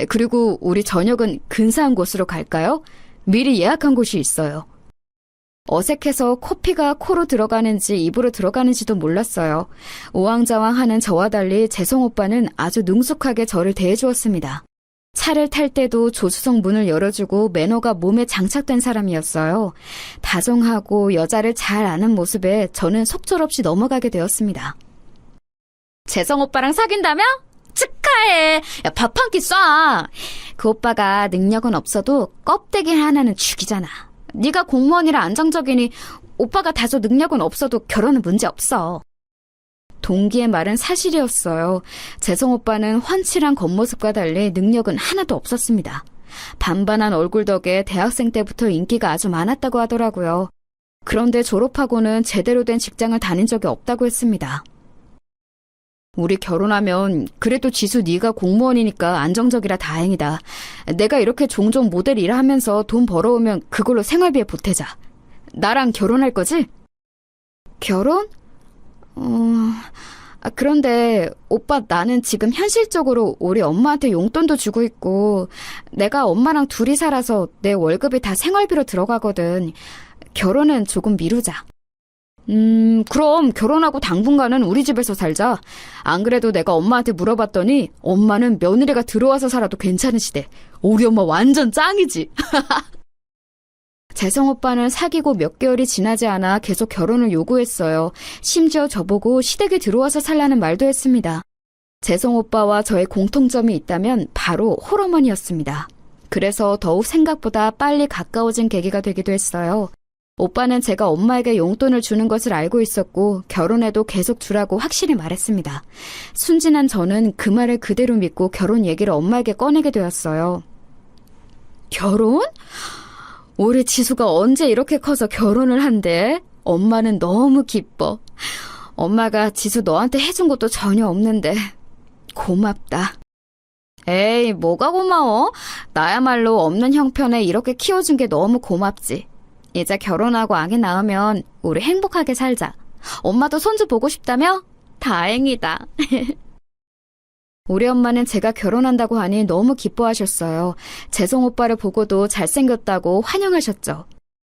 그리고 우리 저녁은 근사한 곳으로 갈까요? 미리 예약한 곳이 있어요. 어색해서 커피가 코로 들어가는지 입으로 들어가는지도 몰랐어요. 우왕좌왕하는 저와 달리 재성 오빠는 아주 능숙하게 저를 대해주었습니다. 차를 탈 때도 조수석 문을 열어주고 매너가 몸에 장착된 사람이었어요. 다정하고 여자를 잘 아는 모습에 저는 속절없이 넘어가게 되었습니다. 재성 오빠랑 사귄다며? 축하해. 야, 밥 한 끼 쏴. 그 오빠가 능력은 없어도 껍데기 하나는 죽이잖아. 네가 공무원이라 안정적이니 오빠가 다소 능력은 없어도 결혼은 문제 없어. 동기의 말은 사실이었어요. 재성 오빠는 훤칠한 겉모습과 달리 능력은 하나도 없었습니다. 반반한 얼굴 덕에 대학생 때부터 인기가 아주 많았다고 하더라고요. 그런데 졸업하고는 제대로 된 직장을 다닌 적이 없다고 했습니다. 우리 결혼하면 그래도 지수 네가 공무원이니까 안정적이라 다행이다. 내가 이렇게 종종 모델 일하면서 돈 벌어오면 그걸로 생활비에 보태자. 나랑 결혼할 거지? 결혼? 그런데 오빠 나는 지금 현실적으로 우리 엄마한테 용돈도 주고 있고 내가 엄마랑 둘이 살아서 내 월급이 다 생활비로 들어가거든. 결혼은 조금 미루자. 그럼 결혼하고 당분간은 우리 집에서 살자. 안 그래도 내가 엄마한테 물어봤더니 엄마는 며느리가 들어와서 살아도 괜찮으시대. 우리 엄마 완전 짱이지. 재성 오빠는 사귀고 몇 개월이 지나지 않아 계속 결혼을 요구했어요. 심지어 저보고 시댁에 들어와서 살라는 말도 했습니다. 재성 오빠와 저의 공통점이 있다면 바로 홀어머니였습니다. 그래서 더욱 생각보다 빨리 가까워진 계기가 되기도 했어요. 오빠는 제가 엄마에게 용돈을 주는 것을 알고 있었고 결혼해도 계속 주라고 확실히 말했습니다. 순진한 저는 그 말을 그대로 믿고 결혼 얘기를 엄마에게 꺼내게 되었어요. 결혼? 우리 지수가 언제 이렇게 커서 결혼을 한대? 엄마는 너무 기뻐. 엄마가 지수 너한테 해준 것도 전혀 없는데 고맙다. 에이, 뭐가 고마워? 나야말로 없는 형편에 이렇게 키워준 게 너무 고맙지. 이제 결혼하고 아기 낳으면 우리 행복하게 살자. 엄마도 손주 보고 싶다며? 다행이다. 우리 엄마는 제가 결혼한다고 하니 너무 기뻐하셨어요. 재성 오빠를 보고도 잘생겼다고 환영하셨죠.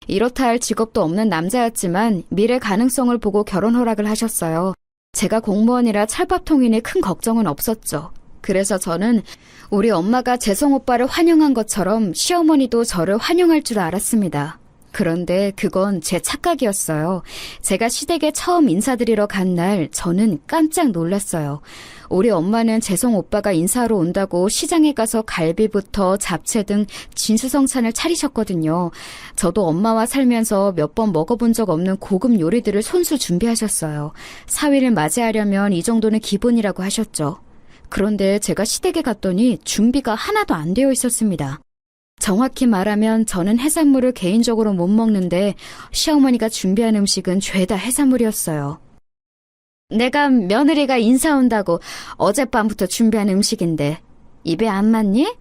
이렇다 할 직업도 없는 남자였지만 미래 가능성을 보고 결혼 허락을 하셨어요. 제가 공무원이라 찰밥통이니 큰 걱정은 없었죠. 그래서 저는 우리 엄마가 재성 오빠를 환영한 것처럼 시어머니도 저를 환영할 줄 알았습니다. 그런데 그건 제 착각이었어요. 제가 시댁에 처음 인사드리러 간 날 저는 깜짝 놀랐어요. 우리 엄마는 재성 오빠가 인사하러 온다고 시장에 가서 갈비부터 잡채 등 진수성찬을 차리셨거든요. 저도 엄마와 살면서 몇 번 먹어본 적 없는 고급 요리들을 손수 준비하셨어요. 사위를 맞이하려면 이 정도는 기본이라고 하셨죠. 그런데 제가 시댁에 갔더니 준비가 하나도 안 되어 있었습니다. 정확히 말하면 저는 해산물을 개인적으로 못 먹는데 시어머니가 준비한 음식은 죄다 해산물이었어요. 내가 며느리가 인사 온다고 어젯밤부터 준비한 음식인데 입에 안 맞니?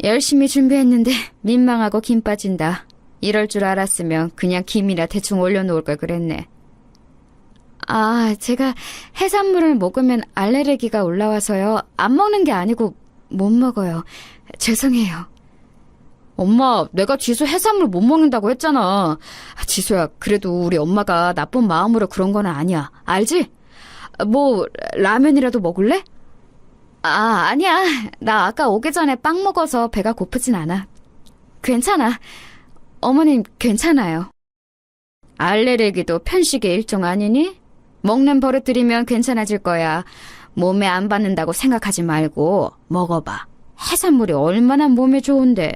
열심히 준비했는데 민망하고 김 빠진다. 이럴 줄 알았으면 그냥 김이나 대충 올려놓을 걸 그랬네. 아, 제가 해산물을 먹으면 알레르기가 올라와서요. 안 먹는 게 아니고 못 먹어요. 죄송해요. 엄마, 내가 지수 해산물 못 먹는다고 했잖아. 지수야, 그래도 우리 엄마가 나쁜 마음으로 그런 건 아니야. 알지? 뭐 라면이라도 먹을래? 아, 아니야. 나 아까 오기 전에 빵 먹어서 배가 고프진 않아. 괜찮아. 어머님, 괜찮아요. 알레르기도 편식의 일종 아니니? 먹는 버릇 들이면 괜찮아질 거야. 몸에 안 받는다고 생각하지 말고 먹어봐. 해산물이 얼마나 몸에 좋은데.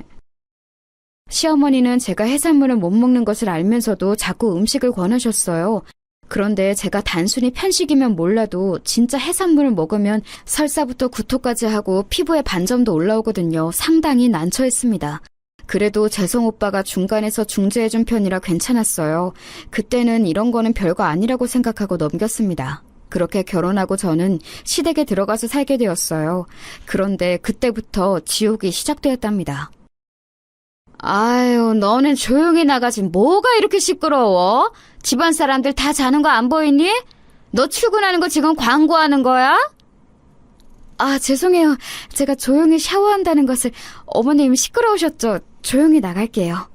시어머니는 제가 해산물을 못 먹는 것을 알면서도 자꾸 음식을 권하셨어요. 그런데 제가 단순히 편식이면 몰라도 진짜 해산물을 먹으면 설사부터 구토까지 하고 피부에 반점도 올라오거든요. 상당히 난처했습니다. 그래도 재성 오빠가 중간에서 중재해준 편이라 괜찮았어요. 그때는 이런 거는 별거 아니라고 생각하고 넘겼습니다. 그렇게 결혼하고 저는 시댁에 들어가서 살게 되었어요. 그런데 그때부터 지옥이 시작되었답니다. 아유, 너는 조용히 나가지 뭐가 이렇게 시끄러워? 집안 사람들 다 자는 거 안 보이니? 너 출근하는 거 지금 광고하는 거야? 아, 죄송해요. 제가 조용히 샤워한다는 것을 어머님 시끄러우셨죠? 조용히 나갈게요.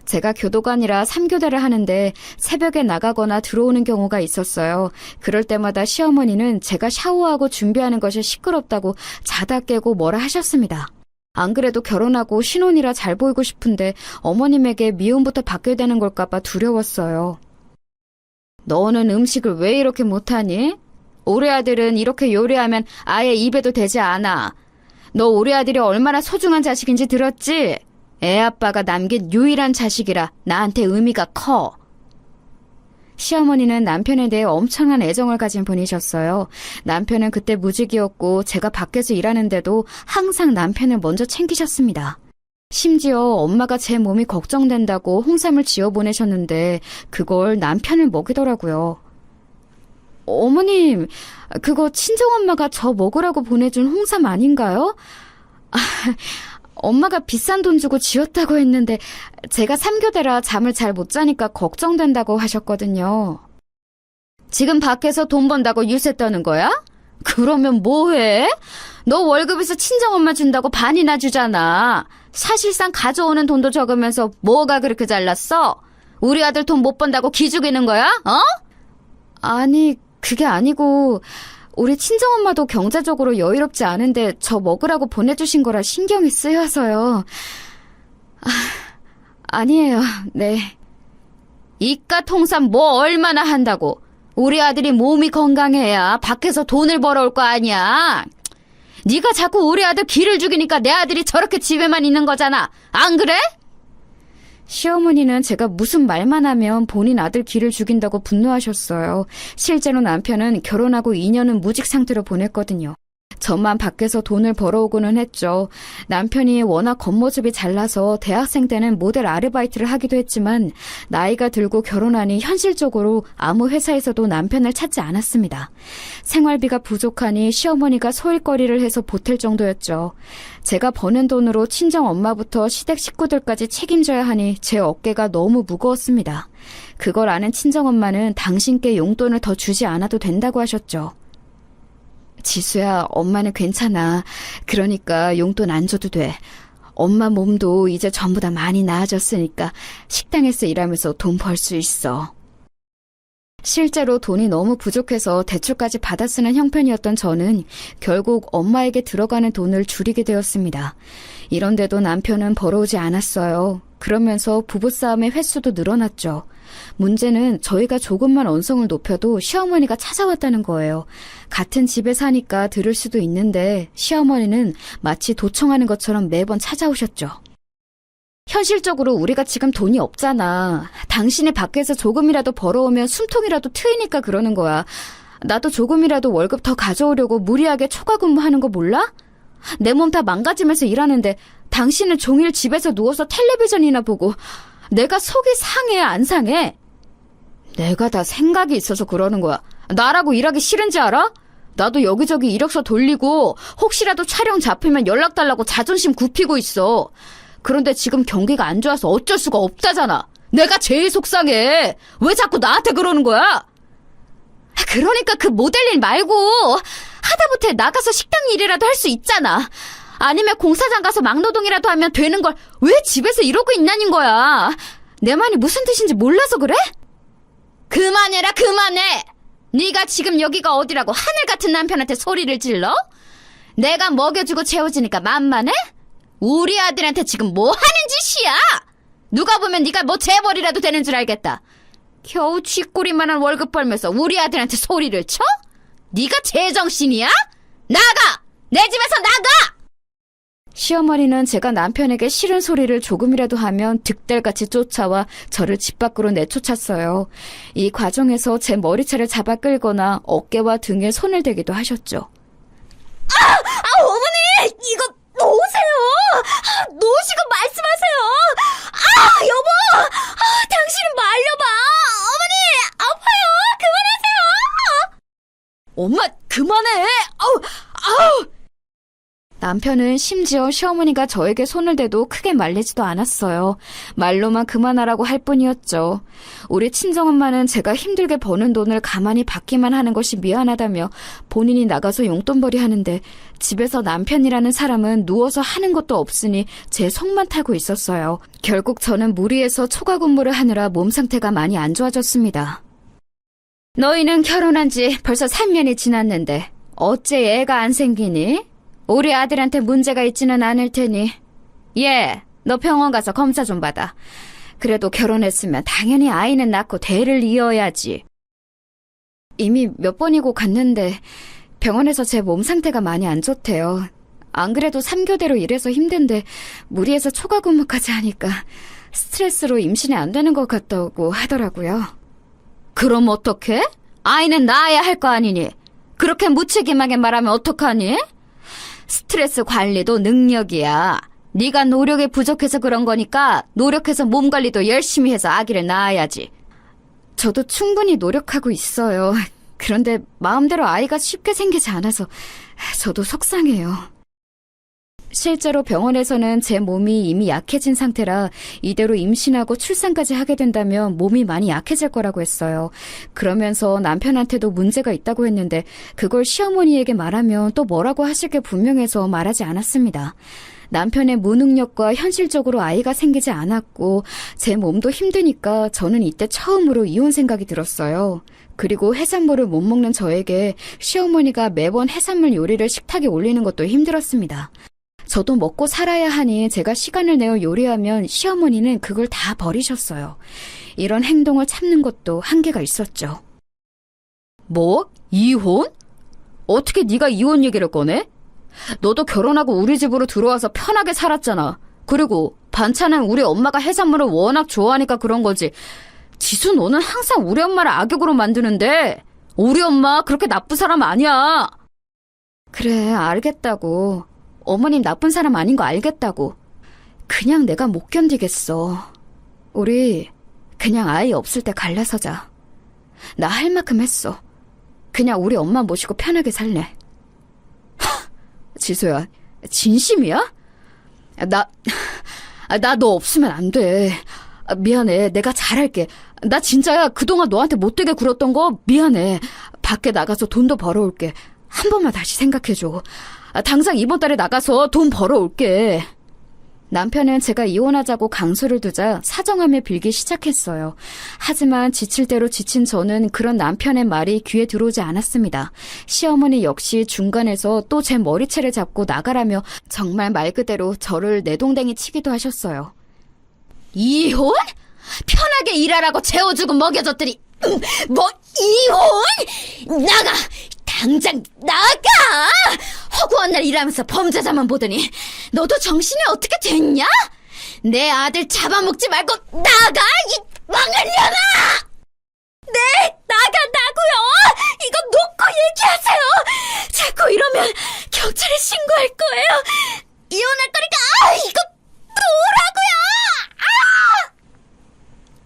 제가 교도관이라 3교대를 하는데 새벽에 나가거나 들어오는 경우가 있었어요. 그럴 때마다 시어머니는 제가 샤워하고 준비하는 것이 시끄럽다고 자다 깨고 뭐라 하셨습니다. 안 그래도 결혼하고 신혼이라 잘 보이고 싶은데 어머님에게 미움부터 받게 되는 걸까봐 두려웠어요. 너는 음식을 왜 이렇게 못하니? 우리 아들은 이렇게 요리하면 아예 입에도 대지 않아. 너 우리 아들이 얼마나 소중한 자식인지 들었지? 애 아빠가 남긴 유일한 자식이라 나한테 의미가 커. 시어머니는 남편에 대해 엄청난 애정을 가진 분이셨어요. 남편은 그때 무직이었고 제가 밖에서 일하는데도 항상 남편을 먼저 챙기셨습니다. 심지어 엄마가 제 몸이 걱정된다고 홍삼을 지어 보내셨는데 그걸 남편을 먹이더라고요. 어머님, 그거 친정엄마가 저 먹으라고 보내준 홍삼 아닌가요? 엄마가 비싼 돈 주고 지었다고 했는데 제가 3교대라 잠을 잘 못 자니까 걱정된다고 하셨거든요. 지금 밖에서 돈 번다고 유세 떠는 거야? 그러면 뭐해? 너 월급에서 친정엄마 준다고 반이나 주잖아. 사실상 가져오는 돈도 적으면서 뭐가 그렇게 잘났어? 우리 아들 돈 못 번다고 기죽이는 거야? 어? 아니, 그게 아니고 우리 친정엄마도 경제적으로 여유롭지 않은데 저 먹으라고 보내주신 거라 신경이 쓰여서요. 아니에요. 네. 이깟 홍삼 뭐 얼마나 한다고. 우리 아들이 몸이 건강해야 밖에서 돈을 벌어올 거 아니야. 네가 자꾸 우리 아들 기를 죽이니까 내 아들이 저렇게 집에만 있는 거잖아. 안 그래? 시어머니는 제가 무슨 말만 하면 본인 아들 기를 죽인다고 분노하셨어요. 실제로 남편은 결혼하고 2년은 무직 상태로 보냈거든요. 저만 밖에서 돈을 벌어오고는 했죠. 남편이 워낙 겉모습이 잘나서 대학생 때는 모델 아르바이트를 하기도 했지만 나이가 들고 결혼하니 현실적으로 아무 회사에서도 남편을 찾지 않았습니다. 생활비가 부족하니 시어머니가 소일거리를 해서 보탤 정도였죠. 제가 버는 돈으로 친정 엄마부터 시댁 식구들까지 책임져야 하니 제 어깨가 너무 무거웠습니다. 그걸 아는 친정엄마는 당신께 용돈을 더 주지 않아도 된다고 하셨죠. 지수야, 엄마는 괜찮아. 그러니까 용돈 안 줘도 돼. 엄마 몸도 이제 전부 다 많이 나아졌으니까 식당에서 일하면서 돈 벌 수 있어. 실제로 돈이 너무 부족해서 대출까지 받아 쓰는 형편이었던 저는 결국 엄마에게 들어가는 돈을 줄이게 되었습니다. 이런데도 남편은 벌어오지 않았어요. 그러면서 부부싸움의 횟수도 늘어났죠. 문제는 저희가 조금만 언성을 높여도 시어머니가 찾아왔다는 거예요. 같은 집에 사니까 들을 수도 있는데 시어머니는 마치 도청하는 것처럼 매번 찾아오셨죠. 현실적으로 우리가 지금 돈이 없잖아. 당신이 밖에서 조금이라도 벌어오면 숨통이라도 트이니까 그러는 거야. 나도 조금이라도 월급 더 가져오려고 무리하게 초과 근무하는 거 몰라? 내 몸 다 망가지면서 일하는데 당신은 종일 집에서 누워서 텔레비전이나 보고 내가 속이 상해 안 상해? 내가 다 생각이 있어서 그러는 거야. 나라고 일하기 싫은지 알아? 나도 여기저기 이력서 돌리고 혹시라도 촬영 잡히면 연락 달라고 자존심 굽히고 있어. 그런데 지금 경기가 안 좋아서 어쩔 수가 없다잖아. 내가 제일 속상해. 왜 자꾸 나한테 그러는 거야? 그러니까 그 모델 일 말고 하다못해 나가서 식당 일이라도 할 수 있잖아. 아니면 공사장 가서 막노동이라도 하면 되는 걸 왜 집에서 이러고 있냐는 거야. 내 말이 무슨 뜻인지 몰라서 그래? 그만해라, 그만해. 네가 지금 여기가 어디라고 하늘 같은 남편한테 소리를 질러? 내가 먹여주고 채워주니까 만만해? 우리 아들한테 지금 뭐 하는 짓이야? 누가 보면 네가 뭐 재벌이라도 되는 줄 알겠다. 겨우 쥐꼬리만한 월급 벌면서 우리 아들한테 소리를 쳐? 네가 제정신이야? 나가! 내 집에서 나가! 시어머니는 제가 남편에게 싫은 소리를 조금이라도 하면 득달같이 쫓아와 저를 집 밖으로 내쫓았어요. 이 과정에서 제 머리채를 잡아 끌거나 어깨와 등에 손을 대기도 하셨죠. 어머니! 이거 놓으세요! 놓으시고 말씀하세요! 여보! 당신은 말려봐! 어머니! 아파요! 그만하세요! 엄마, 그만해! 아우! 남편은 심지어 시어머니가 저에게 손을 대도 크게 말리지도 않았어요. 말로만 그만하라고 할 뿐이었죠. 우리 친정엄마는 제가 힘들게 버는 돈을 가만히 받기만 하는 것이 미안하다며 본인이 나가서 용돈벌이 하는데 집에서 남편이라는 사람은 누워서 하는 것도 없으니 제 속만 타고 있었어요. 결국 저는 무리해서 초과 근무를 하느라 몸 상태가 많이 안 좋아졌습니다. 너희는 결혼한 지 벌써 3년이 지났는데 어째 애가 안 생기니? 우리 아들한테 문제가 있지는 않을 테니 너 병원 가서 검사 좀 받아. 그래도 결혼했으면 당연히 아이는 낳고 대를 이어야지. 이미 몇 번이고 갔는데 병원에서 제 몸 상태가 많이 안 좋대요. 안 그래도 3교대로 일해서 힘든데 무리해서 초과 근무까지 하니까 스트레스로 임신이 안 되는 것 같다고 하더라고요. 그럼 어떡해? 아이는 낳아야 할 거 아니니? 그렇게 무책임하게 말하면 어떡하니? 스트레스 관리도 능력이야. 네가 노력이 부족해서 그런 거니까 노력해서 몸 관리도 열심히 해서 아기를 낳아야지. 저도 충분히 노력하고 있어요. 그런데 마음대로 아이가 쉽게 생기지 않아서 저도 속상해요. 실제로 병원에서는 제 몸이 이미 약해진 상태라 이대로 임신하고 출산까지 하게 된다면 몸이 많이 약해질 거라고 했어요. 그러면서 남편한테도 문제가 있다고 했는데 그걸 시어머니에게 말하면 또 뭐라고 하실 게 분명해서 말하지 않았습니다. 남편의 무능력과 현실적으로 아이가 생기지 않았고 제 몸도 힘드니까 저는 이때 처음으로 이혼 생각이 들었어요. 그리고 해산물을 못 먹는 저에게 시어머니가 매번 해산물 요리를 식탁에 올리는 것도 힘들었습니다. 저도 먹고 살아야 하니 제가 시간을 내어 요리하면 시어머니는 그걸 다 버리셨어요. 이런 행동을 참는 것도 한계가 있었죠. 뭐? 이혼? 어떻게 네가 이혼 얘기를 꺼내? 너도 결혼하고 우리 집으로 들어와서 편하게 살았잖아. 그리고 반찬은 우리 엄마가 해산물을 워낙 좋아하니까 그런 거지. 지수, 너는 항상 우리 엄마를 악역으로 만드는데 우리 엄마 그렇게 나쁜 사람 아니야. 그래, 알겠다고. 어머님 나쁜 사람 아닌 거 알겠다고. 그냥 내가 못 견디겠어. 우리 그냥 아이 없을 때 갈라서자. 나 할 만큼 했어. 그냥 우리 엄마 모시고 편하게 살래. 지수야, 진심이야? 나 너 없으면 안 돼. 미안해. 내가 잘할게. 나 진짜야. 그동안 너한테 못되게 굴었던 거 미안해. 밖에 나가서 돈도 벌어올게. 한 번만 다시 생각해줘. 당장 이번 달에 나가서 돈 벌어올게. 남편은 제가 이혼하자고 강수를 두자 사정함에 빌기 시작했어요. 하지만 지칠 대로 지친 저는 그런 남편의 말이 귀에 들어오지 않았습니다. 시어머니 역시 중간에서 또 제 머리채를 잡고 나가라며 정말 말 그대로 저를 내동댕이 치기도 하셨어요. 이혼? 편하게 일하라고 재워주고 먹여줬더니 뭐 이혼? 나가! 당장 나가! 허구한 날 일하면서 범죄자만 보더니 너도 정신이 어떻게 됐냐? 내 아들 잡아먹지 말고 나가! 이 망할년아! 네, 나간다고요! 이거 놓고 얘기하세요! 자꾸 이러면 경찰에 신고할 거예요! 이혼할 거니까 이거 놓으라고요!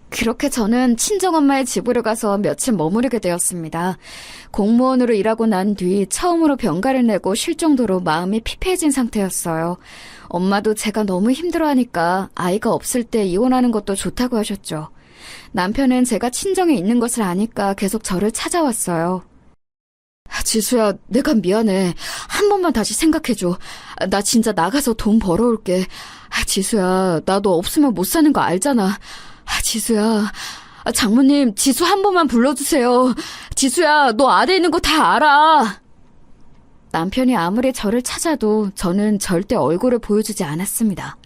그렇게 저는 친정엄마의 집으로 가서 며칠 머무르게 되었습니다. 공무원으로 일하고 난 뒤 처음으로 병가를 내고 쉴 정도로 마음이 피폐해진 상태였어요. 엄마도 제가 너무 힘들어하니까 아이가 없을 때 이혼하는 것도 좋다고 하셨죠. 남편은 제가 친정에 있는 것을 아니까 계속 저를 찾아왔어요. 지수야, 내가 미안해. 한 번만 다시 생각해줘. 나 진짜 나가서 돈 벌어올게. 지수야, 나 너 없으면 못 사는 거 알잖아. 지수야, 장모님, 지수 한 번만 불러주세요. 지수야, 너 안에 있는 거 다 알아. 남편이 아무리 저를 찾아도 저는 절대 얼굴을 보여주지 않았습니다.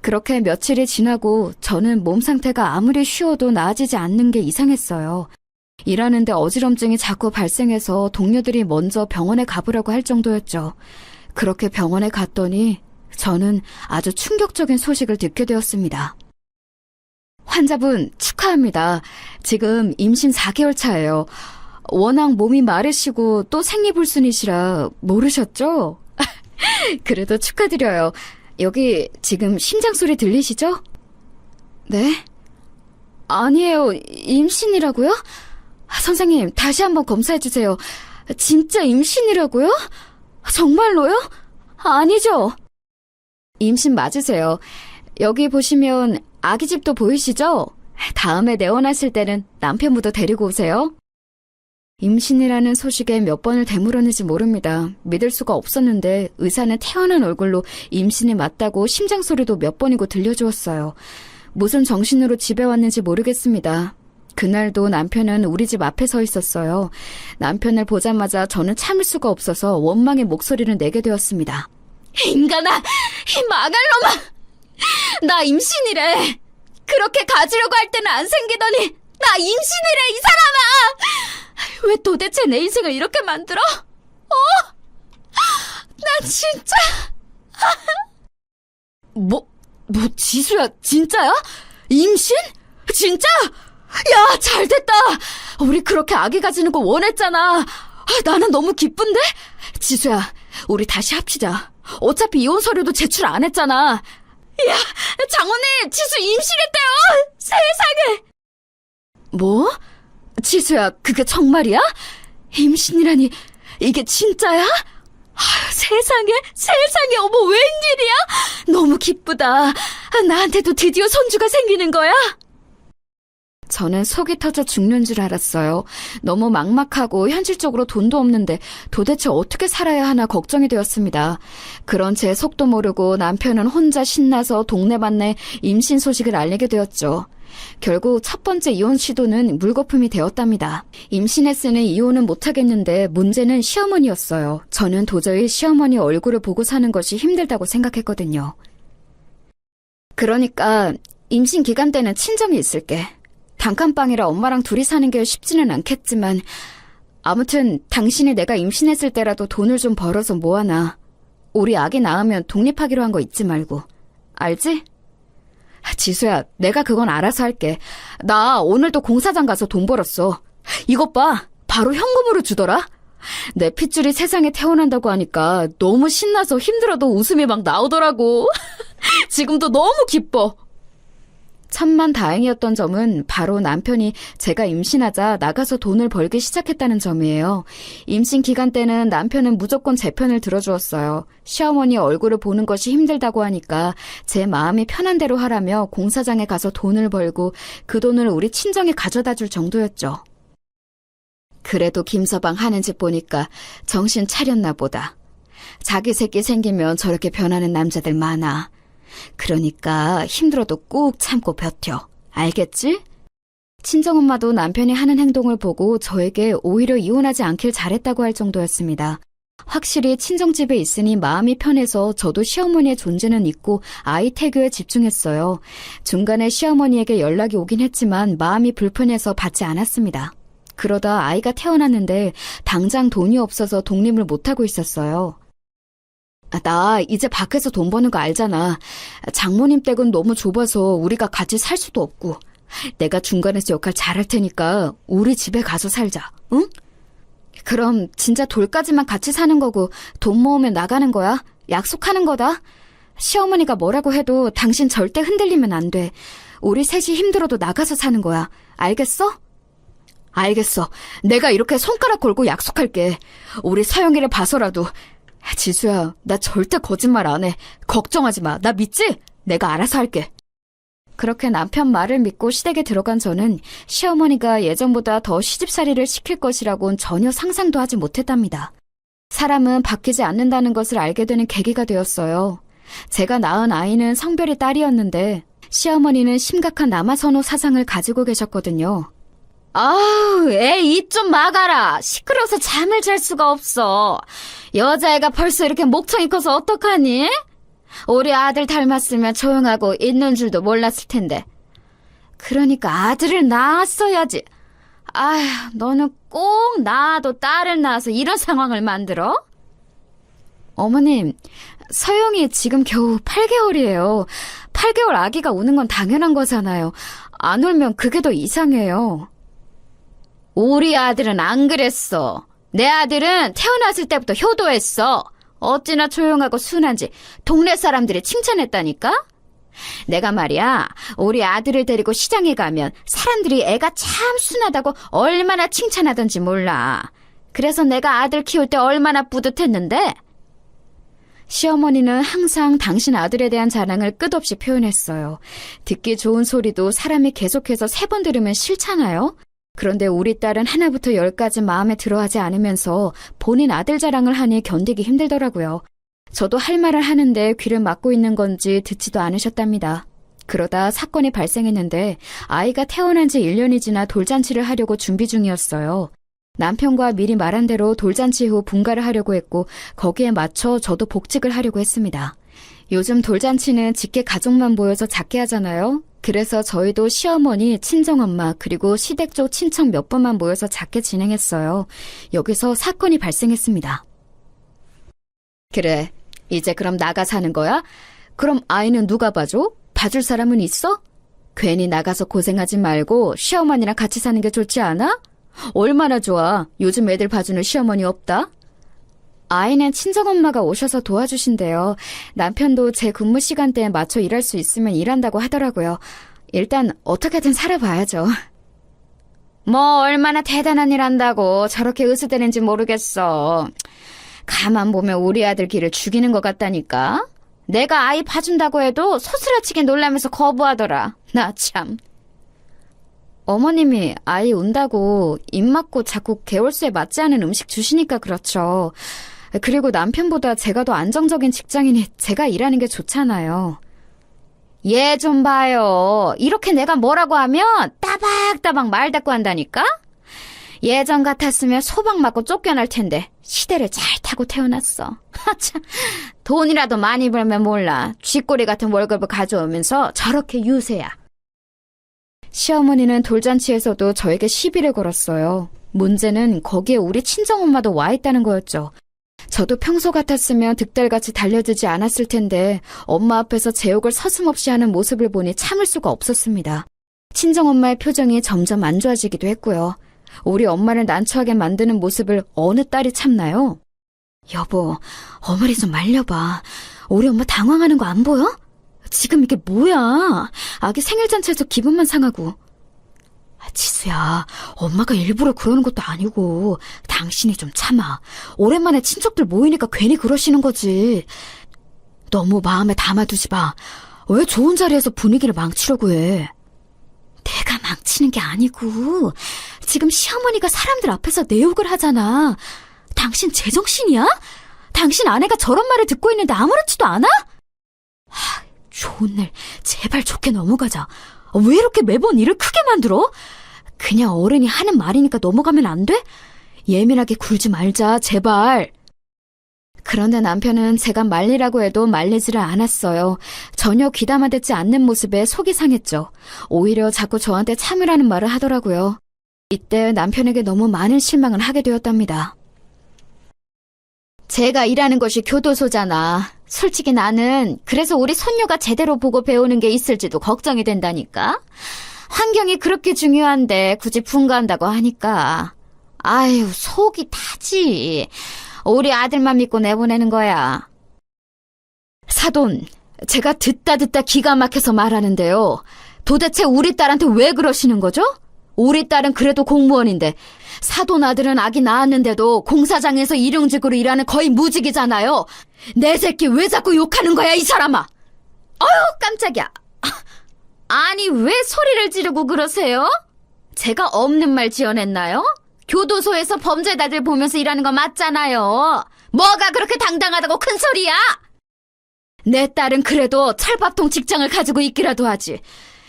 그렇게 며칠이 지나고 저는 몸 상태가 아무리 쉬어도 나아지지 않는 게 이상했어요. 일하는데 어지럼증이 자꾸 발생해서 동료들이 먼저 병원에 가보라고 할 정도였죠. 그렇게 병원에 갔더니 저는 아주 충격적인 소식을 듣게 되었습니다. 환자분 축하합니다. 지금 임신 4개월 차예요. 워낙 몸이 마르시고 또 생리불순이시라 모르셨죠? 그래도 축하드려요. 여기 지금 심장 소리 들리시죠? 네? 아니에요. 임신이라고요? 선생님, 다시 한번 검사해주세요. 진짜 임신이라고요? 정말로요? 아니죠? 임신 맞으세요. 여기 보시면 아기집도 보이시죠? 다음에 내원하실 때는 남편분도 데리고 오세요. 임신이라는 소식에 몇 번을 되물었는지 모릅니다. 믿을 수가 없었는데 의사는 태어난 얼굴로 임신이 맞다고 심장 소리도 몇 번이고 들려주었어요. 무슨 정신으로 집에 왔는지 모르겠습니다. 그날도 남편은 우리 집 앞에 서 있었어요. 남편을 보자마자 저는 참을 수가 없어서 원망의 목소리를 내게 되었습니다. 인간아! 이 망할 놈아! 나 임신이래! 그렇게 가지려고 할 때는 안 생기더니 나 임신이래, 이 사람아! 왜 도대체 내 인생을 이렇게 만들어? 나 진짜... 지수야, 진짜야? 임신? 진짜? 야, 잘됐다! 우리 그렇게 아기 가지는 거 원했잖아. 나는 너무 기쁜데? 지수야, 우리 다시 합치자. 어차피 이혼 서류도 제출 안 했잖아. 야, 장모님, 지수 임신했대요! 세상에! 뭐? 지수야, 그게 정말이야? 임신이라니, 이게 진짜야? 세상에, 어머, 웬일이야? 너무 기쁘다. 나한테도 드디어 손주가 생기는 거야? 저는 속이 터져 죽는 줄 알았어요. 너무 막막하고 현실적으로 돈도 없는데 도대체 어떻게 살아야 하나 걱정이 되었습니다. 그런 제 속도 모르고 남편은 혼자 신나서 동네방네 임신 소식을 알리게 되었죠. 결국 첫 번째 이혼 시도는 물거품이 되었답니다. 임신했으니 이혼은 못하겠는데 문제는 시어머니였어요. 저는 도저히 시어머니 얼굴을 보고 사는 것이 힘들다고 생각했거든요. 그러니까 임신 기간 때는 친정에 있을게. 단칸방이라 엄마랑 둘이 사는 게 쉽지는 않겠지만 아무튼 당신이 내가 임신했을 때라도 돈을 좀 벌어서 모아놔. 우리 아기 낳으면 독립하기로 한 거 잊지 말고. 알지? 지수야, 내가 그건 알아서 할게. 나 오늘도 공사장 가서 돈 벌었어. 이것 봐. 바로 현금으로 주더라. 내 핏줄이 세상에 태어난다고 하니까 너무 신나서 힘들어도 웃음이 막 나오더라고. 지금도 너무 기뻐. 천만 다행이었던 점은 바로 남편이 제가 임신하자 나가서 돈을 벌기 시작했다는 점이에요. 임신 기간 때는 남편은 무조건 제 편을 들어주었어요. 시어머니 얼굴을 보는 것이 힘들다고 하니까 제 마음이 편한 대로 하라며 공사장에 가서 돈을 벌고 그 돈을 우리 친정에 가져다 줄 정도였죠. 그래도 김서방 하는 짓 보니까 정신 차렸나 보다. 자기 새끼 생기면 저렇게 변하는 남자들 많아. 그러니까 힘들어도 꾹 참고 버텨. 알겠지? 친정엄마도 남편이 하는 행동을 보고 저에게 오히려 이혼하지 않길 잘했다고 할 정도였습니다. 확실히 친정집에 있으니 마음이 편해서 저도 시어머니의 존재는 잊고 아이 태교에 집중했어요. 중간에 시어머니에게 연락이 오긴 했지만 마음이 불편해서 받지 않았습니다. 그러다 아이가 태어났는데 당장 돈이 없어서 독립을 못하고 있었어요. 나 이제 밖에서 돈 버는 거 알잖아. 장모님 댁은 너무 좁아서 우리가 같이 살 수도 없고. 내가 중간에서 역할 잘할 테니까 우리 집에 가서 살자, 응? 그럼 진짜 돌까지만 같이 사는 거고 돈 모으면 나가는 거야? 약속하는 거다. 시어머니가 뭐라고 해도 당신 절대 흔들리면 안 돼. 우리 셋이 힘들어도 나가서 사는 거야. 알겠어? 알겠어. 내가 이렇게 손가락 걸고 약속할게. 우리 서영이를 봐서라도. 지수야, 나 절대 거짓말 안 해. 걱정하지 마. 나 믿지? 내가 알아서 할게. 그렇게 남편 말을 믿고 시댁에 들어간 저는 시어머니가 예전보다 더 시집살이를 시킬 것이라고는 전혀 상상도 하지 못했답니다. 사람은 바뀌지 않는다는 것을 알게 되는 계기가 되었어요. 제가 낳은 아이는 성별이 딸이었는데 시어머니는 심각한 남아선호 사상을 가지고 계셨거든요. 아우, 애 입 좀 막아라. 시끄러워서 잠을 잘 수가 없어. 여자애가 벌써 이렇게 목청이 커서 어떡하니? 우리 아들 닮았으면 조용하고 있는 줄도 몰랐을 텐데. 그러니까 아들을 낳았어야지. 아휴, 너는 꼭 낳아도 딸을 낳아서 이런 상황을 만들어? 어머님, 서영이 지금 겨우 8개월이에요. 8개월 아기가 우는 건 당연한 거잖아요. 안 울면 그게 더 이상해요. 우리 아들은 안 그랬어. 내 아들은 태어났을 때부터 효도했어. 어찌나 조용하고 순한지 동네 사람들이 칭찬했다니까? 내가 말이야, 우리 아들을 데리고 시장에 가면 사람들이 애가 참 순하다고 얼마나 칭찬하던지 몰라. 그래서 내가 아들 키울 때 얼마나 뿌듯했는데? 시어머니는 항상 당신 아들에 대한 자랑을 끝없이 표현했어요. 듣기 좋은 소리도 사람이 계속해서 3번 들으면 싫잖아요? 그런데 우리 딸은 하나부터 10까지 마음에 들어하지 않으면서 본인 아들 자랑을 하니 견디기 힘들더라고요. 저도 할 말을 하는데 귀를 막고 있는 건지 듣지도 않으셨답니다. 그러다 사건이 발생했는데 아이가 태어난 지 1년이 지나 돌잔치를 하려고 준비 중이었어요. 남편과 미리 말한 대로 돌잔치 후 분가를 하려고 했고 거기에 맞춰 저도 복직을 하려고 했습니다. 요즘 돌잔치는 직계 가족만 모여서 작게 하잖아요. 그래서 저희도 시어머니, 친정엄마, 그리고 시댁 쪽 친척 몇 번만 모여서 작게 진행했어요. 여기서 사건이 발생했습니다. 그래, 이제 그럼 나가 사는 거야? 그럼 아이는 누가 봐줘? 봐줄 사람은 있어? 괜히 나가서 고생하지 말고 시어머니랑 같이 사는 게 좋지 않아? 얼마나 좋아. 요즘 애들 봐주는 시어머니 없다? 아이는 친정엄마가 오셔서 도와주신대요. 남편도 제 근무 시간대에 맞춰 일할 수 있으면 일한다고 하더라고요. 일단 어떻게든 살아봐야죠. 뭐 얼마나 대단한 일 한다고 저렇게 으스대는지 모르겠어. 가만 보면 우리 아들 길을 죽이는 것 같다니까. 내가 아이 봐준다고 해도 소스라치게 놀라면서 거부하더라. 나 참. 어머님이 아이 운다고 입 막고 자꾸 개월수에 맞지 않은 음식 주시니까 그렇죠. 그리고 남편보다 제가 더 안정적인 직장이니 제가 일하는 게 좋잖아요. 얘 좀 봐요. 이렇게 내가 뭐라고 하면 따박따박 말대꾸 한다니까? 예전 같았으면 소박 맞고 쫓겨날 텐데 시대를 잘 타고 태어났어. 하참, 돈이라도 많이 벌면 몰라. 쥐꼬리 같은 월급을 가져오면서 저렇게 유세야. 시어머니는 돌잔치에서도 저에게 시비를 걸었어요. 문제는 거기에 우리 친정엄마도 와 있다는 거였죠. 저도 평소 같았으면 득달같이 달려들지 않았을 텐데 엄마 앞에서 제 욕을 서슴없이 하는 모습을 보니 참을 수가 없었습니다. 친정엄마의 표정이 점점 안 좋아지기도 했고요. 우리 엄마를 난처하게 만드는 모습을 어느 딸이 참나요? 여보, 어머니 좀 말려봐. 우리 엄마 당황하는 거 안 보여? 지금 이게 뭐야? 아기 생일잔치에서 기분만 상하고. 지수야, 엄마가 일부러 그러는 것도 아니고 당신이 좀 참아. 오랜만에 친척들 모이니까 괜히 그러시는 거지. 너무 마음에 담아두지 마. 왜 좋은 자리에서 분위기를 망치려고 해? 내가 망치는 게 아니고 지금 시어머니가 사람들 앞에서 내 욕을 하잖아. 당신 제정신이야? 당신 아내가 저런 말을 듣고 있는데 아무렇지도 않아? 좋은 날 제발 좋게 넘어가자. 왜 이렇게 매번 일을 크게 만들어? 그냥 어른이 하는 말이니까 넘어가면 안 돼? 예민하게 굴지 말자, 제발. 그런데 남편은 제가 말리라고 해도 말리지를 않았어요. 전혀 귀담아 듣지 않는 모습에 속이 상했죠. 오히려 자꾸 저한테 참으라는 말을 하더라고요. 이때 남편에게 너무 많은 실망을 하게 되었답니다. 제가 일하는 것이 교도소잖아. 솔직히 나는 그래서 우리 손녀가 제대로 보고 배우는 게 있을지도 걱정이 된다니까. 환경이 그렇게 중요한데 굳이 분가한다고 하니까. 아유, 속이 타지. 우리 아들만 믿고 내보내는 거야. 사돈, 제가 듣다 기가 막혀서 말하는데요. 도대체 우리 딸한테 왜 그러시는 거죠? 우리 딸은 그래도 공무원인데 사돈 아들은 아기 낳았는데도 공사장에서 일용직으로 일하는 거의 무직이잖아요. 내 새끼 왜 자꾸 욕하는 거야, 이 사람아? 어휴, 깜짝이야. 아니, 왜 소리를 지르고 그러세요? 제가 없는 말 지어냈나요? 교도소에서 범죄자들 보면서 일하는 거 맞잖아요. 뭐가 그렇게 당당하다고 큰 소리야? 내 딸은 그래도 찰밥통 직장을 가지고 있기라도 하지.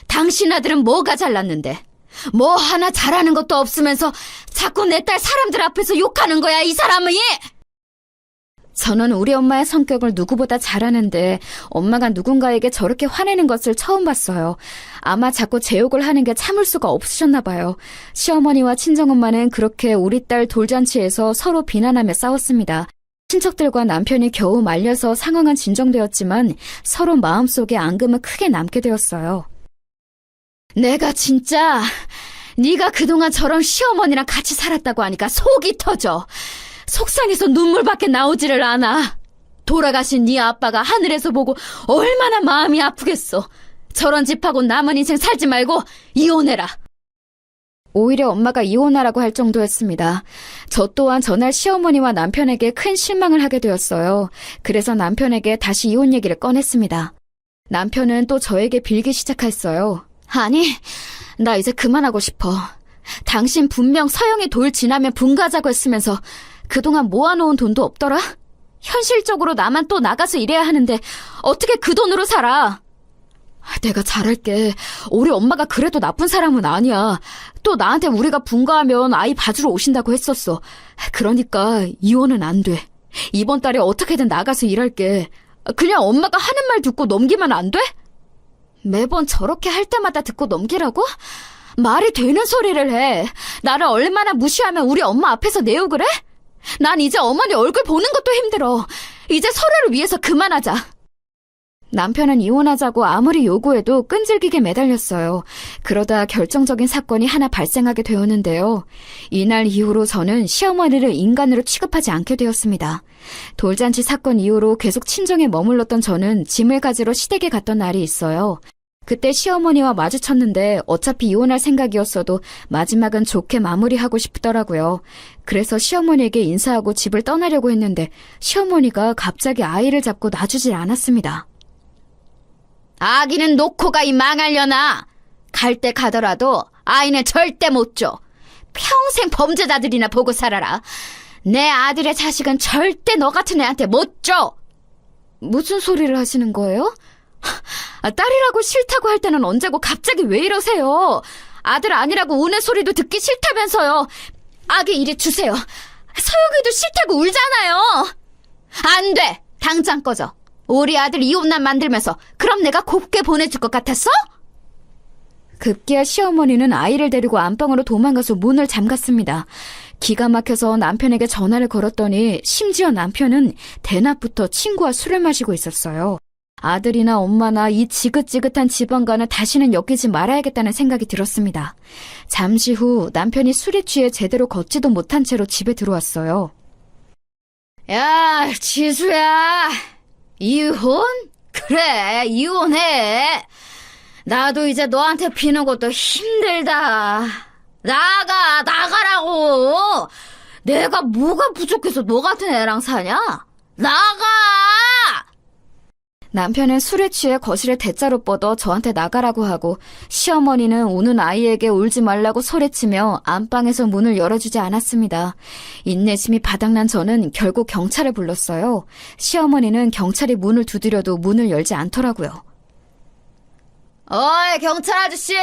당신 아들은 뭐가 잘났는데? 뭐 하나 잘하는 것도 없으면서 자꾸 내 딸 사람들 앞에서 욕하는 거야, 이 사람이! 저는 우리 엄마의 성격을 누구보다 잘 아는데 엄마가 누군가에게 저렇게 화내는 것을 처음 봤어요. 아마 자꾸 제 욕을 하는 게 참을 수가 없으셨나 봐요. 시어머니와 친정엄마는 그렇게 우리 딸 돌잔치에서 서로 비난하며 싸웠습니다. 친척들과 남편이 겨우 말려서 상황은 진정되었지만 서로 마음속에 앙금은 크게 남게 되었어요. 내가 진짜 네가 그동안 저런 시어머니랑 같이 살았다고 하니까 속이 터져. 속상해서 눈물밖에 나오지를 않아. 돌아가신 네 아빠가 하늘에서 보고 얼마나 마음이 아프겠어. 저런 집하고 남은 인생 살지 말고 이혼해라. 오히려 엄마가 이혼하라고 할 정도였습니다. 저 또한 전날 시어머니와 남편에게 큰 실망을 하게 되었어요. 그래서 남편에게 다시 이혼 얘기를 꺼냈습니다. 남편은 또 저에게 빌기 시작했어요. 아니, 나 이제 그만하고 싶어. 당신 분명 서영이 돌 지나면 분가하자고 했으면서 그동안 모아놓은 돈도 없더라? 현실적으로 나만 또 나가서 일해야 하는데 어떻게 그 돈으로 살아? 내가 잘할게. 우리 엄마가 그래도 나쁜 사람은 아니야. 또 나한테 우리가 분가하면 아이 봐주러 오신다고 했었어. 그러니까 이혼은 안 돼. 이번 달에 어떻게든 나가서 일할게. 그냥 엄마가 하는 말 듣고 넘기면 안 돼? 매번 저렇게 할 때마다 듣고 넘기라고? 말이 되는 소리를 해. 나를 얼마나 무시하면 우리 엄마 앞에서 내 욕을 해? 난 이제 어머니 얼굴 보는 것도 힘들어. 이제 서로를 위해서 그만하자. 남편은 이혼하자고 아무리 요구해도 끈질기게 매달렸어요. 그러다 결정적인 사건이 하나 발생하게 되었는데요. 이날 이후로 저는 시어머니를 인간으로 취급하지 않게 되었습니다. 돌잔치 사건 이후로 계속 친정에 머물렀던 저는 짐을 가지러 시댁에 갔던 날이 있어요. 그때 시어머니와 마주쳤는데 어차피 이혼할 생각이었어도 마지막은 좋게 마무리하고 싶더라고요. 그래서 시어머니에게 인사하고 집을 떠나려고 했는데 시어머니가 갑자기 아이를 잡고 놔주질 않았습니다. 아기는 놓고 가, 이 망하려나. 갈 때 가더라도 아이는 절대 못 줘. 평생 범죄자들이나 보고 살아라. 내 아들의 자식은 절대 너 같은 애한테 못 줘. 무슨 소리를 하시는 거예요? 딸이라고 싫다고 할 때는 언제고 갑자기 왜 이러세요? 아들 아니라고 우는 소리도 듣기 싫다면서요. 아기 이리 주세요. 서영이도 싫다고 울잖아요. 안 돼. 당장 꺼져. 우리 아들 이혼난 만들면서 그럼 내가 곱게 보내줄 것 같았어? 급기야 시어머니는 아이를 데리고 안방으로 도망가서 문을 잠갔습니다. 기가 막혀서 남편에게 전화를 걸었더니 심지어 남편은 대낮부터 친구와 술을 마시고 있었어요. 아들이나 엄마나 이 지긋지긋한 집안과는 다시는 엮이지 말아야겠다는 생각이 들었습니다. 잠시 후 남편이 술에 취해 제대로 걷지도 못한 채로 집에 들어왔어요. 야, 지수야. 이혼? 그래, 이혼해. 나도 이제 너한테 피는 것도 힘들다. 나가라고. 내가 뭐가 부족해서 너 같은 애랑 사냐? 나가! 남편은 술에 취해 거실에 대자로 뻗어 저한테 나가라고 하고 시어머니는 우는 아이에게 울지 말라고 소리치며 안방에서 문을 열어주지 않았습니다. 인내심이 바닥난 저는 결국 경찰을 불렀어요. 시어머니는 경찰이 문을 두드려도 문을 열지 않더라고요. 어이, 경찰 아저씨!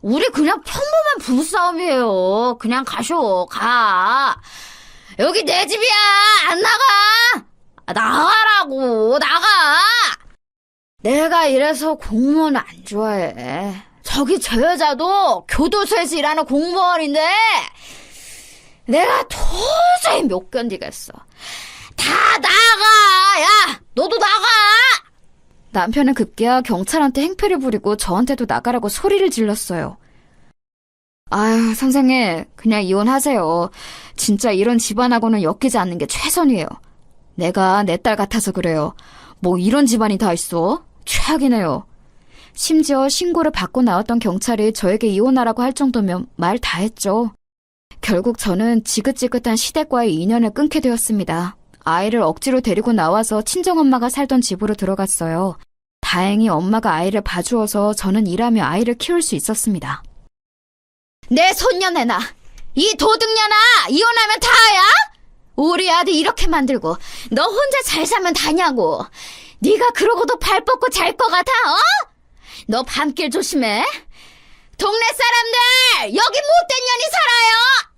우리 그냥 평범한 부부싸움이에요. 그냥 가쇼, 가. 여기 내 집이야! 안 나가! 나가라고, 나가! 내가 이래서 공무원 안 좋아해. 저기 저 여자도 교도소에서 일하는 공무원인데 내가 도저히 못 견디겠어. 다 나가! 야, 너도 나가! 남편은 급기야 경찰한테 행패를 부리고 저한테도 나가라고 소리를 질렀어요. 아유, 선생님, 그냥 이혼하세요. 진짜 이런 집안하고는 엮이지 않는 게 최선이에요. 내가 내 딸 같아서 그래요. 뭐 이런 집안이 다 있어? 최악이네요. 심지어 신고를 받고 나왔던 경찰이 저에게 이혼하라고 할 정도면 말 다 했죠. 결국 저는 지긋지긋한 시댁과의 인연을 끊게 되었습니다. 아이를 억지로 데리고 나와서 친정엄마가 살던 집으로 들어갔어요. 다행히 엄마가 아이를 봐주어서 저는 일하며 아이를 키울 수 있었습니다. 내 손녀내나, 이 도둑년아, 이혼하면 다야? 우리 아들 이렇게 만들고 너 혼자 잘 살면 다냐고. 네가 그러고도 발 뻗고 잘 것 같아? 어? 너 밤길 조심해. 동네 사람들 여기 못된 년이 살아요.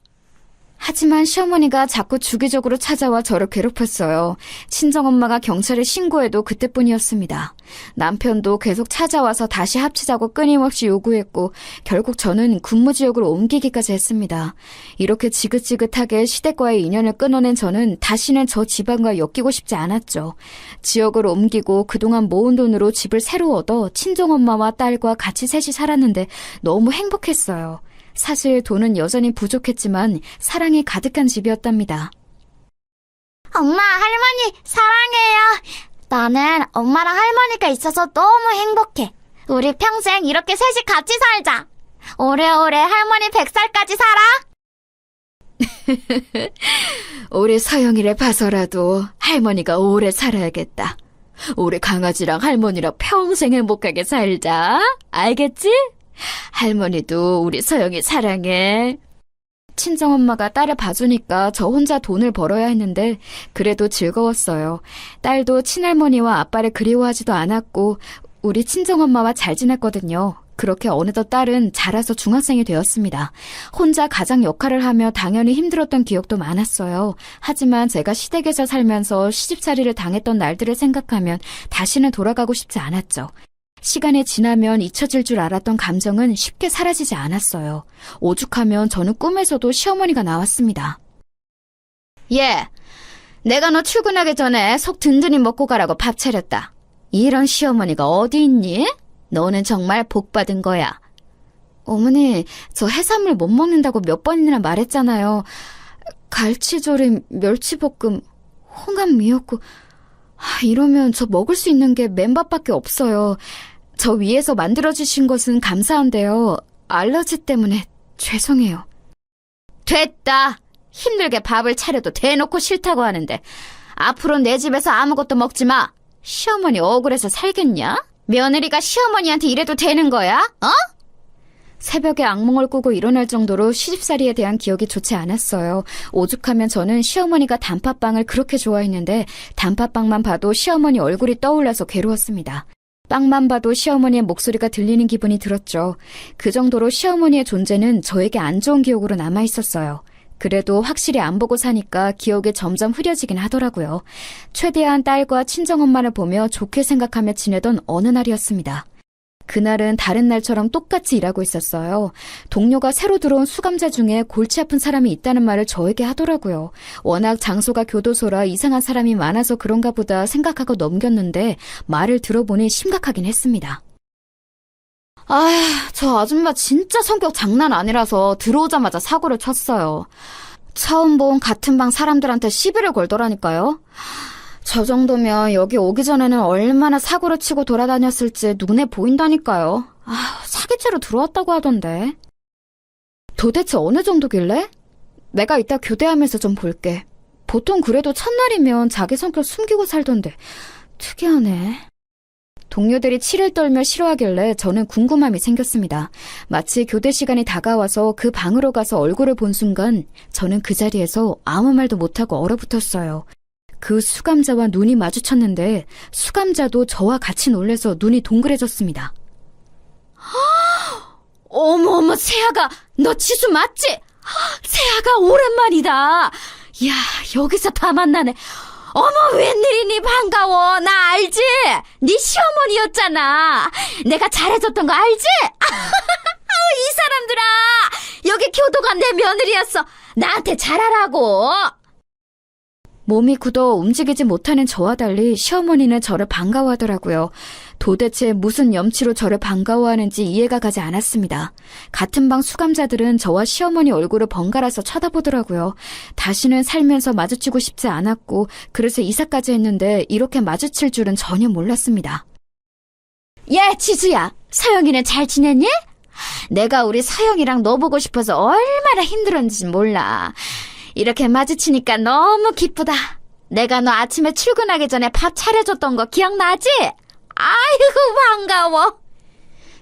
하지만 시어머니가 자꾸 주기적으로 찾아와 저를 괴롭혔어요. 친정엄마가 경찰에 신고해도 그때뿐이었습니다. 남편도 계속 찾아와서 다시 합치자고 끊임없이 요구했고 결국 저는 근무지역으로 옮기기까지 했습니다. 이렇게 지긋지긋하게 시댁과의 인연을 끊어낸 저는 다시는 저 집안과 엮이고 싶지 않았죠. 지역을 옮기고 그동안 모은 돈으로 집을 새로 얻어 친정엄마와 딸과 같이 셋이 살았는데 너무 행복했어요. 사실 돈은 여전히 부족했지만 사랑이 가득한 집이었답니다. 엄마, 할머니, 사랑해요. 나는 엄마랑 할머니가 있어서 너무 행복해. 우리 평생 이렇게 셋이 같이 살자. 오래오래 할머니 100살까지 살아. 우리 서영이를 봐서라도 할머니가 오래 살아야겠다. 우리 강아지랑 할머니랑 평생 행복하게 살자. 알겠지? 할머니도 우리 서영이 사랑해. 친정엄마가 딸을 봐주니까 저 혼자 돈을 벌어야 했는데 그래도 즐거웠어요. 딸도 친할머니와 아빠를 그리워하지도 않았고 우리 친정엄마와 잘 지냈거든요. 그렇게 어느덧 딸은 자라서 중학생이 되었습니다. 혼자 가장 역할을 하며 당연히 힘들었던 기억도 많았어요. 하지만 제가 시댁에서 살면서 시집살이를 당했던 날들을 생각하면 다시는 돌아가고 싶지 않았죠. 시간이 지나면 잊혀질 줄 알았던 감정은 쉽게 사라지지 않았어요. 오죽하면 저는 꿈에서도 시어머니가 나왔습니다. 얘, 내가 너 출근하기 전에 속 든든히 먹고 가라고 밥 차렸다. 이런 시어머니가 어디 있니? 너는 정말 복 받은 거야. 어머니, 저 해산물 못 먹는다고 몇 번이나 말했잖아요. 갈치조림, 멸치볶음, 홍합 미역국... 이러면 저 먹을 수 있는 게 맨밥밖에 없어요. 저 위에서 만들어주신 것은 감사한데요. 알러지 때문에 죄송해요. 됐다. 힘들게 밥을 차려도 대놓고 싫다고 하는데 앞으로 내 집에서 아무것도 먹지 마. 시어머니 억울해서 살겠냐? 며느리가 시어머니한테 이래도 되는 거야? 어? 새벽에 악몽을 꾸고 일어날 정도로 시집살이에 대한 기억이 좋지 않았어요. 오죽하면 저는 시어머니가 단팥빵을 그렇게 좋아했는데 단팥빵만 봐도 시어머니 얼굴이 떠올라서 괴로웠습니다. 빵만 봐도 시어머니의 목소리가 들리는 기분이 들었죠. 그 정도로 시어머니의 존재는 저에게 안 좋은 기억으로 남아있었어요. 그래도 확실히 안 보고 사니까 기억이 점점 흐려지긴 하더라고요. 최대한 딸과 친정엄마를 보며 좋게 생각하며 지내던 어느 날이었습니다. 그날은 다른 날처럼 똑같이 일하고 있었어요. 동료가 새로 들어온 수감자 중에 골치 아픈 사람이 있다는 말을 저에게 하더라고요. 워낙 장소가 교도소라 이상한 사람이 많아서 그런가 보다 생각하고 넘겼는데 말을 들어보니 심각하긴 했습니다. 저 아줌마 진짜 성격 장난 아니라서 들어오자마자 사고를 쳤어요. 처음 본 같은 방 사람들한테 시비를 걸더라니까요. 저 정도면 여기 오기 전에는 얼마나 사고를 치고 돌아다녔을지 눈에 보인다니까요. 사기죄로 들어왔다고 하던데. 도대체 어느 정도길래? 내가 이따 교대하면서 좀 볼게. 보통 그래도 첫날이면 자기 성격 숨기고 살던데 특이하네. 동료들이 치를 떨며 싫어하길래 저는 궁금함이 생겼습니다. 마치 교대 시간이 다가와서 그 방으로 가서 얼굴을 본 순간 저는 그 자리에서 아무 말도 못하고 얼어붙었어요. 그 수감자와 눈이 마주쳤는데 수감자도 저와 같이 놀래서 눈이 동그래졌습니다. 어머, 세아가 너 지수 맞지? 세아가 오랜만이다. 야, 여기서 다 만나네. 어머, 웬일이니? 반가워. 나 알지? 네 시어머니였잖아. 내가 잘해줬던 거 알지? 이 사람들아, 여기 교도관 내 며느리였어. 나한테 잘하라고. 몸이 굳어 움직이지 못하는 저와 달리 시어머니는 저를 반가워하더라고요. 도대체 무슨 염치로 저를 반가워하는지 이해가 가지 않았습니다. 같은 방 수감자들은 저와 시어머니 얼굴을 번갈아서 쳐다보더라고요. 다시는 살면서 마주치고 싶지 않았고 그래서 이사까지 했는데 이렇게 마주칠 줄은 전혀 몰랐습니다. 야, 지수야, 서영이는 잘 지냈니? 내가 우리 서영이랑 너 보고 싶어서 얼마나 힘들었는지 몰라. 이렇게 마주치니까 너무 기쁘다. 내가 너 아침에 출근하기 전에 밥 차려줬던 거 기억나지? 아이고, 반가워.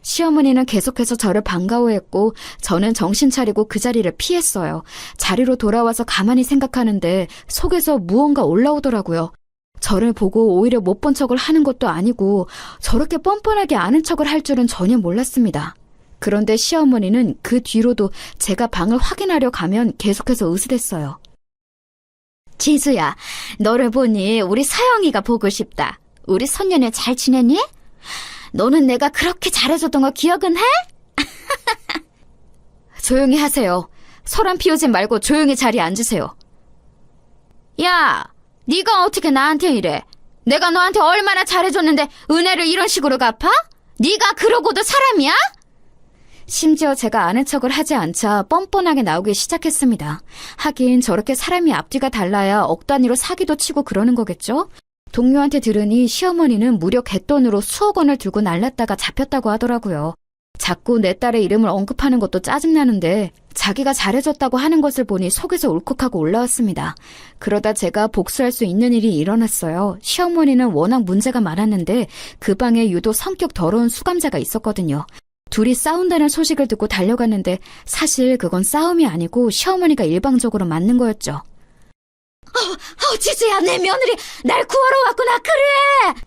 시어머니는 계속해서 저를 반가워했고 저는 정신 차리고 그 자리를 피했어요. 자리로 돌아와서 가만히 생각하는데 속에서 무언가 올라오더라고요. 저를 보고 오히려 못 본 척을 하는 것도 아니고 저렇게 뻔뻔하게 아는 척을 할 줄은 전혀 몰랐습니다. 그런데 시어머니는 그 뒤로도 제가 방을 확인하려 가면 계속해서 으스댔어요. 지수야, 너를 보니 우리 서영이가 보고 싶다. 우리 손녀는 잘 지냈니? 너는 내가 그렇게 잘해줬던 거 기억은 해? 조용히 하세요. 소란 피우지 말고 조용히 자리에 앉으세요. 야, 네가 어떻게 나한테 이래? 내가 너한테 얼마나 잘해줬는데 은혜를 이런 식으로 갚아? 네가 그러고도 사람이야? 심지어 제가 아는 척을 하지 않자 뻔뻔하게 나오기 시작했습니다. 하긴 저렇게 사람이 앞뒤가 달라야 억 단위로 사기도 치고 그러는 거겠죠? 동료한테 들으니 시어머니는 무려 갯돈으로 수억 원을 들고 날랐다가 잡혔다고 하더라고요. 자꾸 내 딸의 이름을 언급하는 것도 짜증나는데 자기가 잘해줬다고 하는 것을 보니 속에서 울컥하고 올라왔습니다. 그러다 제가 복수할 수 있는 일이 일어났어요. 시어머니는 워낙 문제가 많았는데 그 방에 유독 성격 더러운 수감자가 있었거든요. 둘이 싸운다는 소식을 듣고 달려갔는데 사실 그건 싸움이 아니고 시어머니가 일방적으로 맞는 거였죠. 지수야, 내 며느리 날 구하러 왔구나. 그래.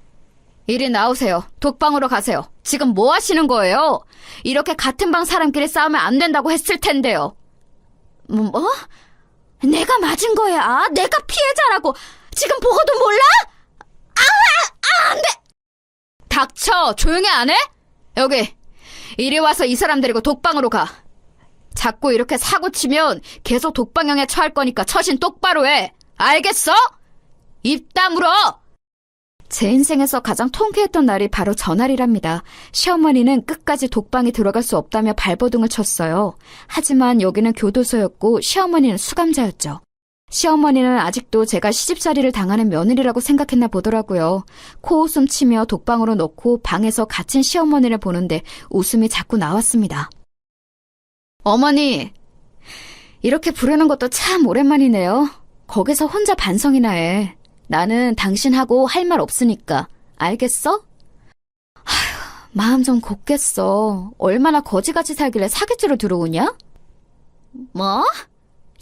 이리 나오세요. 독방으로 가세요. 지금 뭐 하시는 거예요? 이렇게 같은 방 사람끼리 싸우면 안 된다고 했을 텐데요. 뭐? 내가 맞은 거야. 내가 피해자라고. 지금 보고도 몰라? 안 돼. 닥쳐. 조용히 안 해? 여기. 이리 와서 이 사람 데리고 독방으로 가. 자꾸 이렇게 사고 치면 계속 독방형에 처할 거니까 처신 똑바로 해. 알겠어? 입 다물어. 제 인생에서 가장 통쾌했던 날이 바로 전날이랍니다. 시어머니는 끝까지 독방에 들어갈 수 없다며 발버둥을 쳤어요. 하지만 여기는 교도소였고 시어머니는 수감자였죠. 시어머니는 아직도 제가 시집살이를 당하는 며느리라고 생각했나 보더라고요. 코웃음 치며 독방으로 넣고 방에서 갇힌 시어머니를 보는데 웃음이 자꾸 나왔습니다. 어머니, 이렇게 부르는 것도 참 오랜만이네요. 거기서 혼자 반성이나 해. 나는 당신하고 할 말 없으니까. 알겠어? 마음 좀 곱겠어. 얼마나 거지같이 살길래 사기죄로 들어오냐? 뭐?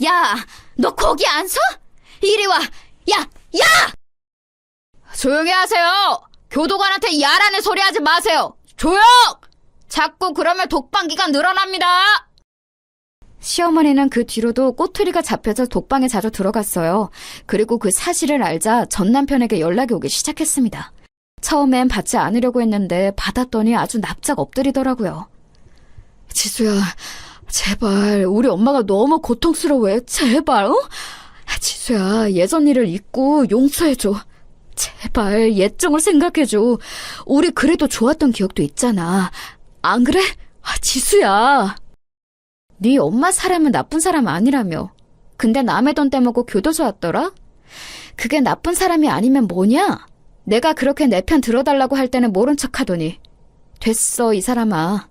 야, 너 거기 안 서? 이리 와. 야! 조용히 하세요. 교도관한테 야라는 소리 하지 마세요. 조용! 자꾸 그러면 독방기가 늘어납니다. 시어머니는 그 뒤로도 꼬투리가 잡혀서 독방에 자주 들어갔어요. 그리고 그 사실을 알자 전 남편에게 연락이 오기 시작했습니다. 처음엔 받지 않으려고 했는데 받았더니 아주 납작 엎드리더라고요. 지수야, 제발 우리 엄마가 너무 고통스러워해. 제발, 어? 지수야, 예전 일을 잊고 용서해줘. 제발 예정을 생각해줘. 우리 그래도 좋았던 기억도 있잖아. 안 그래? 지수야. 네 엄마 사람은 나쁜 사람 아니라며. 근데 남의 돈 떼먹고 교도소 왔더라? 그게 나쁜 사람이 아니면 뭐냐? 내가 그렇게 내 편 들어달라고 할 때는 모른 척하더니. 됐어, 이 사람아.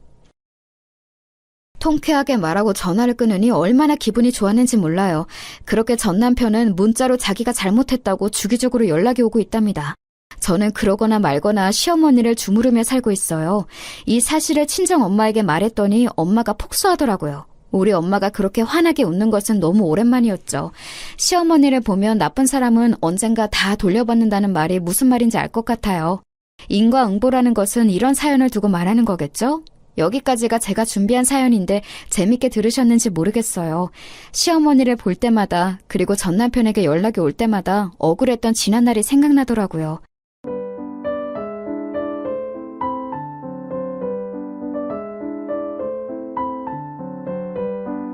통쾌하게 말하고 전화를 끊으니 얼마나 기분이 좋았는지 몰라요. 그렇게 전 남편은 문자로 자기가 잘못했다고 주기적으로 연락이 오고 있답니다. 저는 그러거나 말거나 시어머니를 주무르며 살고 있어요. 이 사실을 친정엄마에게 말했더니 엄마가 폭소하더라고요. 우리 엄마가 그렇게 환하게 웃는 것은 너무 오랜만이었죠. 시어머니를 보면 나쁜 사람은 언젠가 다 돌려받는다는 말이 무슨 말인지 알 것 같아요. 인과응보라는 것은 이런 사연을 두고 말하는 거겠죠? 여기까지가 제가 준비한 사연인데 재밌게 들으셨는지 모르겠어요. 시어머니를 볼 때마다 그리고 전 남편에게 연락이 올 때마다 억울했던 지난날이 생각나더라고요.